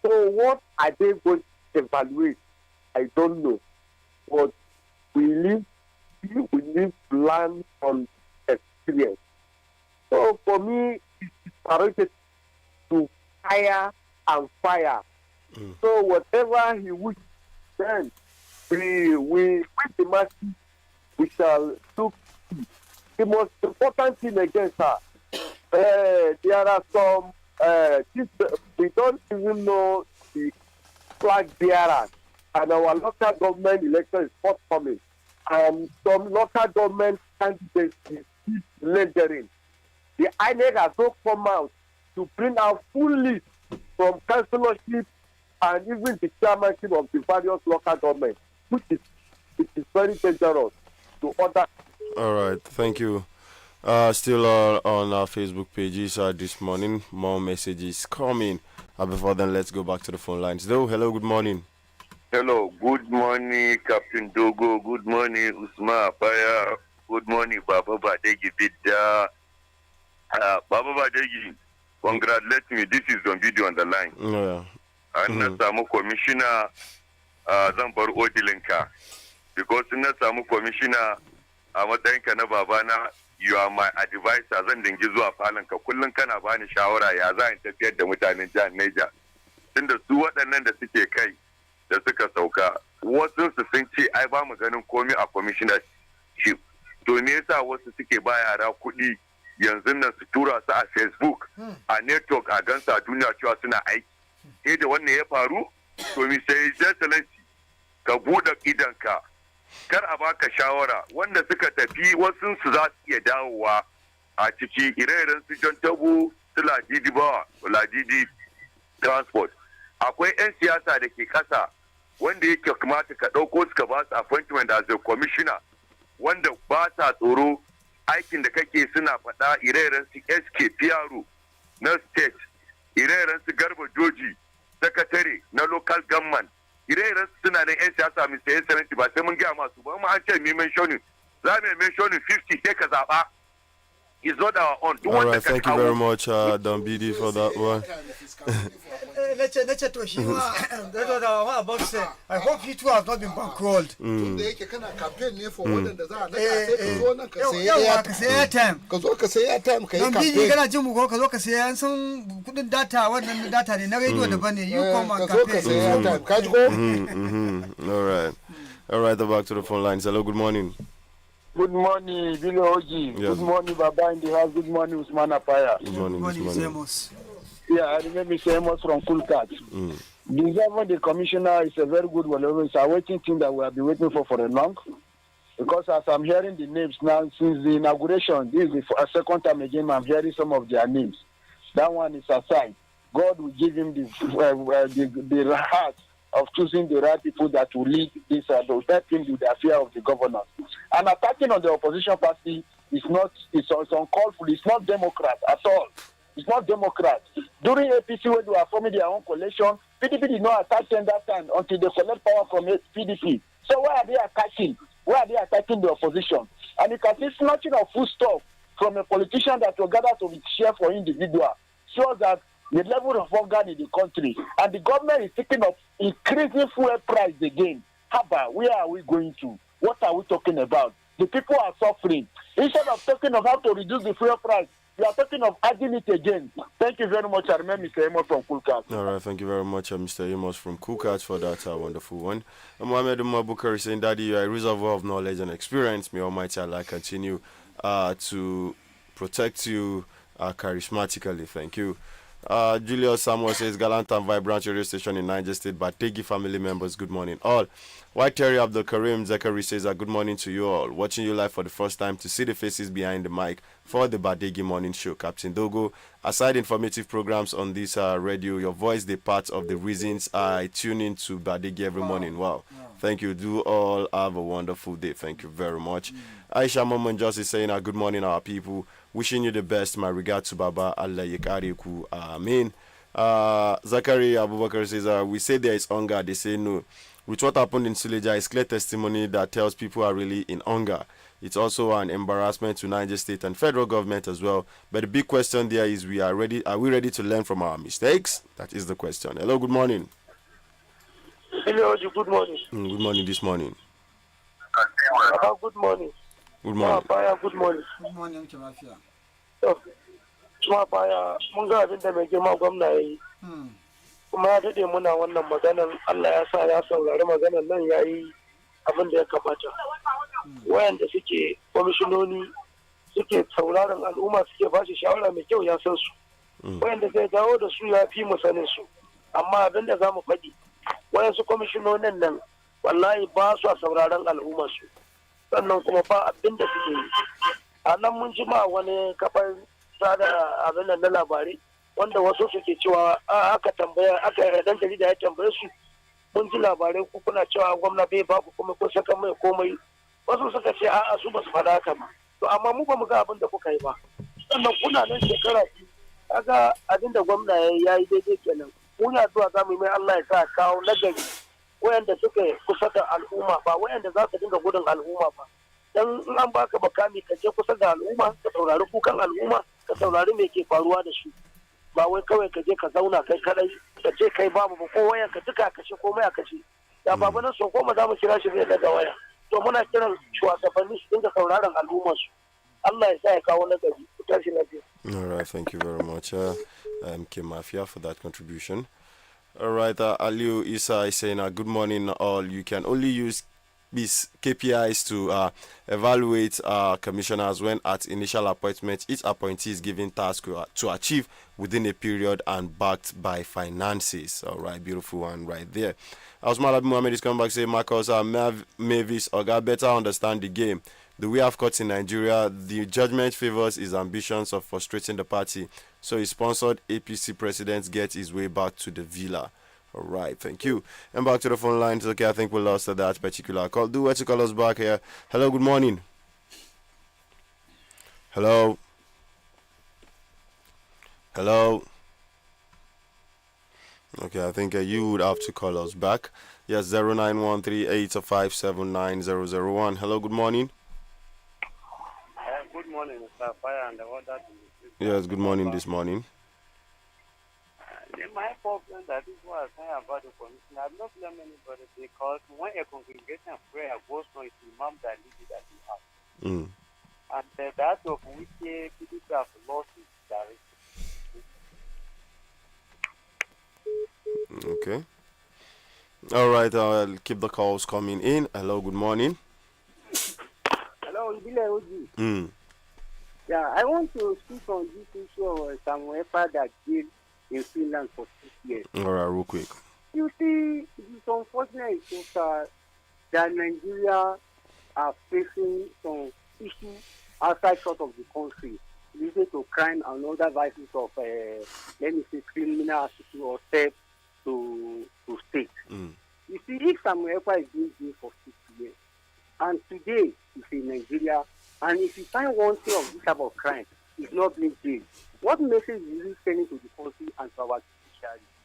So what are they going to evaluate? I don't know. But we need to learn from experience. So for me, it's imperative to hire and fire. So whatever he wishes, then we with the masses, we shall look. The most important thing again, sir, there are some we don't even know the flag bearers, and our local government election is forthcoming, and some local government candidates is lingering. The INEC has not come out to bring out full list from councillorship and even the chairmanship of the various local governments, which is very dangerous to other. All right, thank you. Still on our Facebook pages this morning. More messages coming. Before then, let's go back to the phone lines. Hello, good morning. Hello, good morning, Captain Dogo. Good morning, Usman Apaya. Good morning, Baba Badeggi Bidda. Baba Badeggi, congratulate me. This is on video on the line. Yeah. And na samu commissioner zan bar odilinka. Because na samu commissioner a matsayinka na babana, you are my advisor. Zan dingi zuwa falanka kullum kana bani shawara ya za in tafiyar da mutanen jihar Niger. Tunda su waɗannan da suke kai da suka sauka, wasu su sun ce ai ba mu ganin komai a commissioner chief. To me yasa wasu suke ba yara kuɗi yanzu nan su tura su a Facebook a network a gansa duniya cewa suna aiki. Sai da wannan ya faru, to mi sai excellency ka buɗe idanka. Kar a baka shawara wanda suka tafi wasu su za su iya dawowa a ciki ire-iren su John Tabo, su Ladidi Bawa, Ladidi Transport. Akwai 'yan siyasa da ke kasa wanda yake kamata ka ɗauko suka ba su appointment as a commissioner wanda ba sa tsoro aikin da kake suna faɗa ire-iren su SK Piaro na state, ire-iren su Garba Joji, sakatare na local government ire-iren suna da 'yan siyasa mai saye 70 ba sai mun gaya masu ba mu an ce mai mentioning za mu mentioning 50 sai ka zaɓa is not our own. All right, thank you very much, Don BD, for that one. Nace to shi ma da about say I hope he too has not been bankrolled. Tunda yake kana campaign ne for wadanda za a naka sai ka zo nan ka sai airtime. Ka zo ka sai airtime ka yi Don campaign. BD kana jin mu ko ka zo ka sai an san kudin data wannan data ne na radio daban ne you come and campaign. Ka zo ka sai airtime ka ji ko? All right, back to the phone lines. Hello, good morning. Good morning, Billy Oji. Yes. Good morning, Baba in the house. Good morning, Usman Apaya. Good morning, Yeah, I remember Amos from Kulkat. Deserving the commissioner is a very good one. It's a waiting thing that we have been waiting for a long. Because as I'm hearing the names now, since the inauguration, this is a second time again, I'm hearing some of their names. That one is aside. God will give him the heart of choosing the right people that will lead this, to help him with the affair of the governors. And attacking on the opposition party is uncalled for. It's not Democrat at all. It's not Democrat. During APC, when they were forming their own coalition, PDP did not attack them that time until they collect power from PDP. So why are they attacking? Why are they attacking the opposition? And you can see snatching of food stuff from a politician that will gather to share for individual shows that the level of hunger in the country, and the government is thinking of increasing fuel price again. Haba, where are we going to? What are we talking about? The people are suffering. Instead of talking of how to reduce the fuel price, we are talking of adding it again. Thank you very much. I remember Mr. Amos from Kulkat. All right, thank you very much, Mr. Amos from Kulkat, for that wonderful one. Mohamed Umar saying, Daddy, you are a reservoir of knowledge and experience. May Almighty Allah continue to protect you charismatically. Thank you. Julius Samuel says, Gallant and vibrant radio station in Niger State. Badeggi family members, good morning all. White Terry Abdul Karim Zachary says, good morning to you all. Watching you live for the first time to see the faces behind the mic for the Badeggi morning show. Captain Dogo, aside informative programs on this radio, your voice, the part of the reasons I tune in to Badeggi every morning. Wow. Thank you. Do all have a wonderful day. Thank you very much. Aisha Momon just is saying, good morning, our people. Wishing you the best. My regards to Baba. Allah Yekariku. Amen. Zachary Abubakar says, we say there is hunger. They say no. With what happened in Suleja, it's clear testimony that tells people are really in hunger. It's also an embarrassment to Niger State and federal government as well. But the big question there is, are we ready to learn from our mistakes? That is the question. Hello, good morning. Hello, good morning. Good morning this morning. Good morning. Good morning. Good morning. Good morning, Mafia. Baya mun ga abin da mai girma gwamna ya yi. Kuma ya daɗe muna wannan maganar Allah ya sa ya saurari maganar nan ya yi abin da ya kamata. Wayanda suke kwamishinoni suke sauraron al'umma suke ba shi shawara mai kyau ya san su. Wayanda zai dawo da su ya fi mu sanin su. Amma abin da za mu faɗi, wayansu kwamishinonin nan wallahi ba su a sauraron al'umma su. Sannan kuma ba abin da suke yi. A nan mun ji ma wani kafar sada abin nan na labarai wanda wasu suke cewa aka dan jarida ya tambaye su mun ji labarai ku kuna cewa gwamna bai ba ku kuma kun saka mai komai wasu suka ce a'a su ba su faɗa haka ba to amma mu ba mu ga abin da kuka yi ba sannan kuna nan shekara kaga abin da gwamna ya yi daidai kenan muna zuwa za mu yi mai Allah ya sa kawo nagari wayanda suka kusa da al'umma ba wayanda za su dinga gudun al'umma ba dan in an baka bakami ka je kusa da al'umma ka saurari kukan al'umma ka saurari me ke faruwa da su ba wai kawai ka je ka zauna kai kadai ka ce kai babu ba ko wayan ka duka kashe komai a kashe da babu nan so koma za mu kira shi zai daga waya to muna kiran shugabanni su dinga sauraron al'ummar su Allah ya sa ya kawo nagari ku tashi lafiya. All right, thank you very much, MK Mafia, for that contribution. All right, Aliu Isa is saying, good morning all. You can only use these KPIs to evaluate commissioners when at initial appointment each appointee is given task to achieve within a period and backed by finances. All right, beautiful one right there. Osman Abi Mohammed is coming back saying, Marcus Mavis Oga better understand the game. The way I've cut in Nigeria, the judgment favors his ambitions of frustrating the party, so his sponsored APC president gets his way back to the villa. All right, thank you. And back to the phone lines. Okay, I think we lost that particular call. Do what to call us back here. Hello, good morning. Hello. Hello. Okay, I think you would have to call us back. Yes, 0913-857-9001. Hello, good morning. Good morning, Mr. Fire and the order. Yes, good morning this morning. My problem that is what I say about the commission. I'm not blaming anybody because when a congregation prayer goes on, it's the imam that leads it that you have. And that of which people have lost is direction. Okay. All right, I'll keep the calls coming in. Hello, good morning. Hello, Ibile Oji. Yeah, I want to speak on this issue of some effort that did in Finland for 6 years. All right, real quick. You see, it's unfortunate that Nigeria are facing some issues outside short of the country, leading to crime and other vices of, let me say, criminal attitude or theft to state. You see, if Samuel Ekpa is being jailed for 6 years, and today he's in Nigeria, and if you find one thing of this type of crime, he's not being jailed, what message is he sending to the country and to our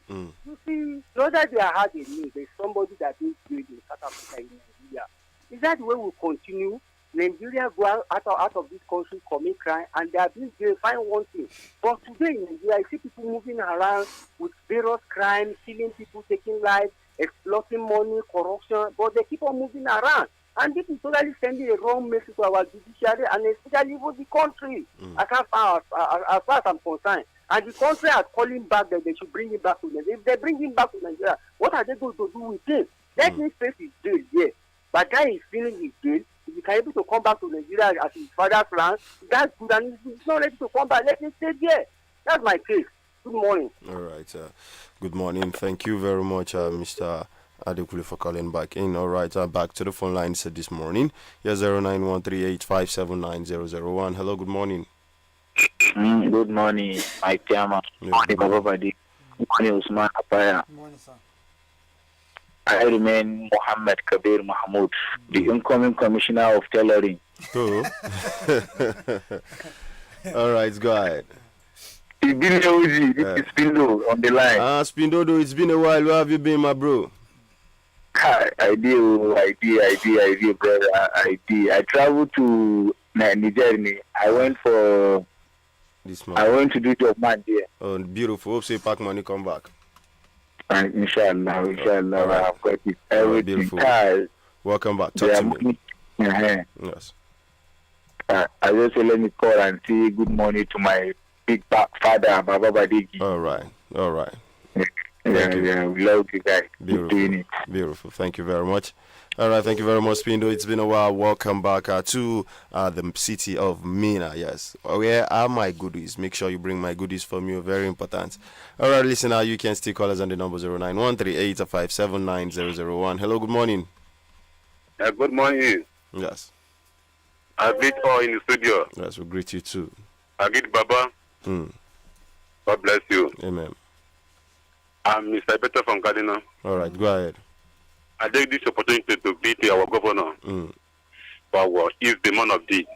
judiciary? You see, not that they are hard in me, there's somebody that is jailed in South Africa, in Nigeria. Is that the way we continue? Nigeria go out of this country, commit crime, and they are being jailed, find one thing. But today in Nigeria, I see people moving around with various crimes, killing people, taking lives, exploiting money, corruption, but they keep on moving around. And this is totally sending a wrong message to our judiciary and especially even the country, as far as I'm concerned. And the country are calling back that they should bring him back to Nigeria. If they bring him back to Nigeria, what are they going to do with him? Let me face his jail, yes. But guy is feeling his jail. If he can able to come back to Nigeria as his father's land, that's good. And if he's not ready to come back, let him stay there. That's my case. Good morning. All right. Good morning. Thank you very much, Mr. Adekule, for calling back in. All right. Back to the phone lines this morning. Yeah, 091385790001. Hello. Good morning. Good morning, my chairman. Good morning, everybody. Good morning, Usman Apaya. Good morning, sir. I remain Mohammed Kabir Mahmoud, the incoming commissioner of tailoring. Oh. All right, go ahead. This is Spindo on the line. Spindo, it's been a while. Where have you been, my bro? I did, brother. I traveled to Nigeria. I went for this month. I went to do job man there. Oh, beautiful. Hope so you pack money, come back. And inshallah, right. I've got it. Everything. Beautiful. Welcome back. Talk to me. Yes. I just say let me call and say good morning to my big back father, Baba Badeggi. All right. Yeah, we love you guys. Beautiful. Thank you very much. All right, thank you very much, Pindo. It's been a while. Welcome back to the city of Mina. Yes, where are my goodies? Make sure you bring my goodies for me. Very important. All right, listener, you can still call us on the number 091385790001. Hello, good morning. Good morning. Yes. I greet all in the studio. Yes, we greet you too. I greet Baba. God bless you. Amen. I'm Mr. Beto from Cardinal. All right, go ahead. I take this opportunity to greet our governor. He's the man of deed.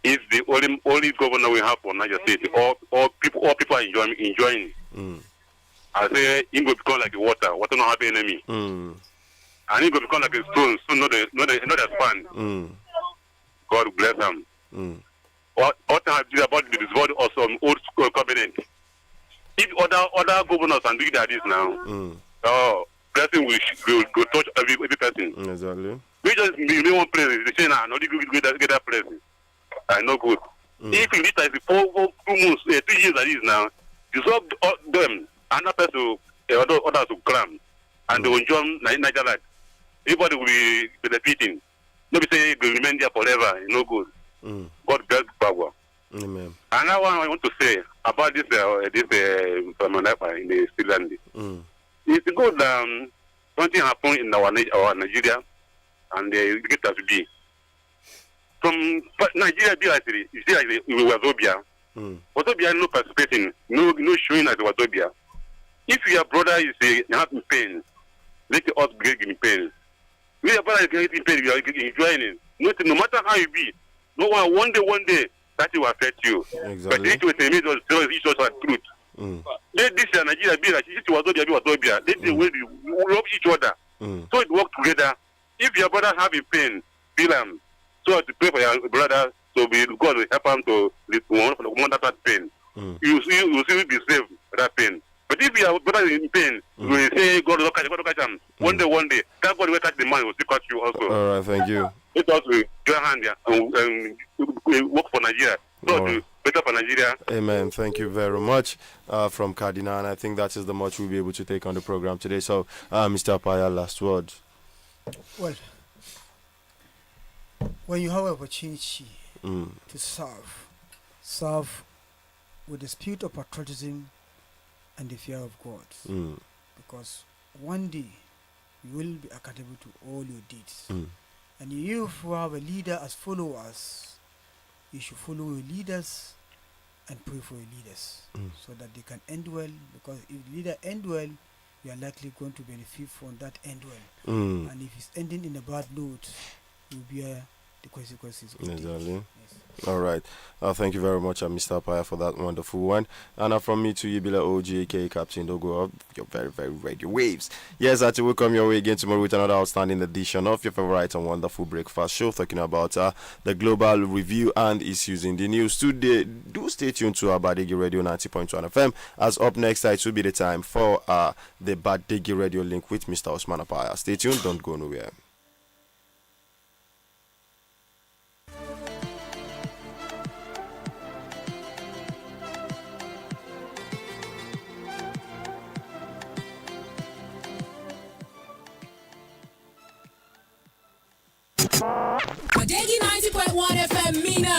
He's the only governor we have for Niger State. All people are enjoying. I say he will become like water. Water not have enemy. And he will become like a stone. So not a span. God bless him. What I did about the disbody of some old school covenant. If other governors and do that is now, blessing will touch every person. Exactly. We just be one place. They say now, not get that place. I know good. If in this time, 4 months, 3 years that is now, dissolve them, another person, others will cram, and they will enjoy Niger life. Everybody will be benefiting. Nobody say they will remain there forever. No good. God bless power. Amen. Another one I want to say about this in the Finland. It's good something happened in our Nigeria and they get us to be. From Nigeria, you see like we were Wazobia. Wazobia no participating, no showing as Wazobia. If your brother is having pain, let us get in pain. If your brother is getting pain, you are enjoying it. No matter how you be, no one day that will affect you. Exactly. But it was a truth. Let this Nigeria be like this was Obia. Let the way we love each other. So it work together. If your brother have a pain, feel him. So to pray for your brother, so God will help him to one that pain. You see be saved for that pain. But if your brother is in pain, you will say God will catch him. One day, that God will catch the man, will still catch you also. All right, thank you. Let us join hand and work for Nigeria. So better for Nigeria. Amen. Thank you very much from Cardinal. And I think that is the much we'll be able to take on the program today. So, Mr. Apaya, last word. Well, when you have opportunity to serve with the spirit of patriotism and the fear of God. Because one day you will be accountable to all your deeds. And you who have a leader as followers, you should follow your leaders and pray for your leaders so that they can end well. Because if the leader end well, you are likely going to benefit from that end well. And if it's ending in a bad note, you'll bear the consequences. Exactly. Yes. All right. Thank you very much, Mr. Apaya, for that wonderful one. And from me to Yibila OG, aka Captain Dogo, your very, very radio waves. Yes, I will come your way again tomorrow with another outstanding edition of your favorite and wonderful breakfast show, talking about the global review and issues in the news today. Do stay tuned to our Badeggi Radio 90.1 FM. As up next, it will be the time for the Badeggi Radio link with Mr. Osman Apaya. Stay tuned, don't go nowhere. Badeggi 90.1 FM Mina.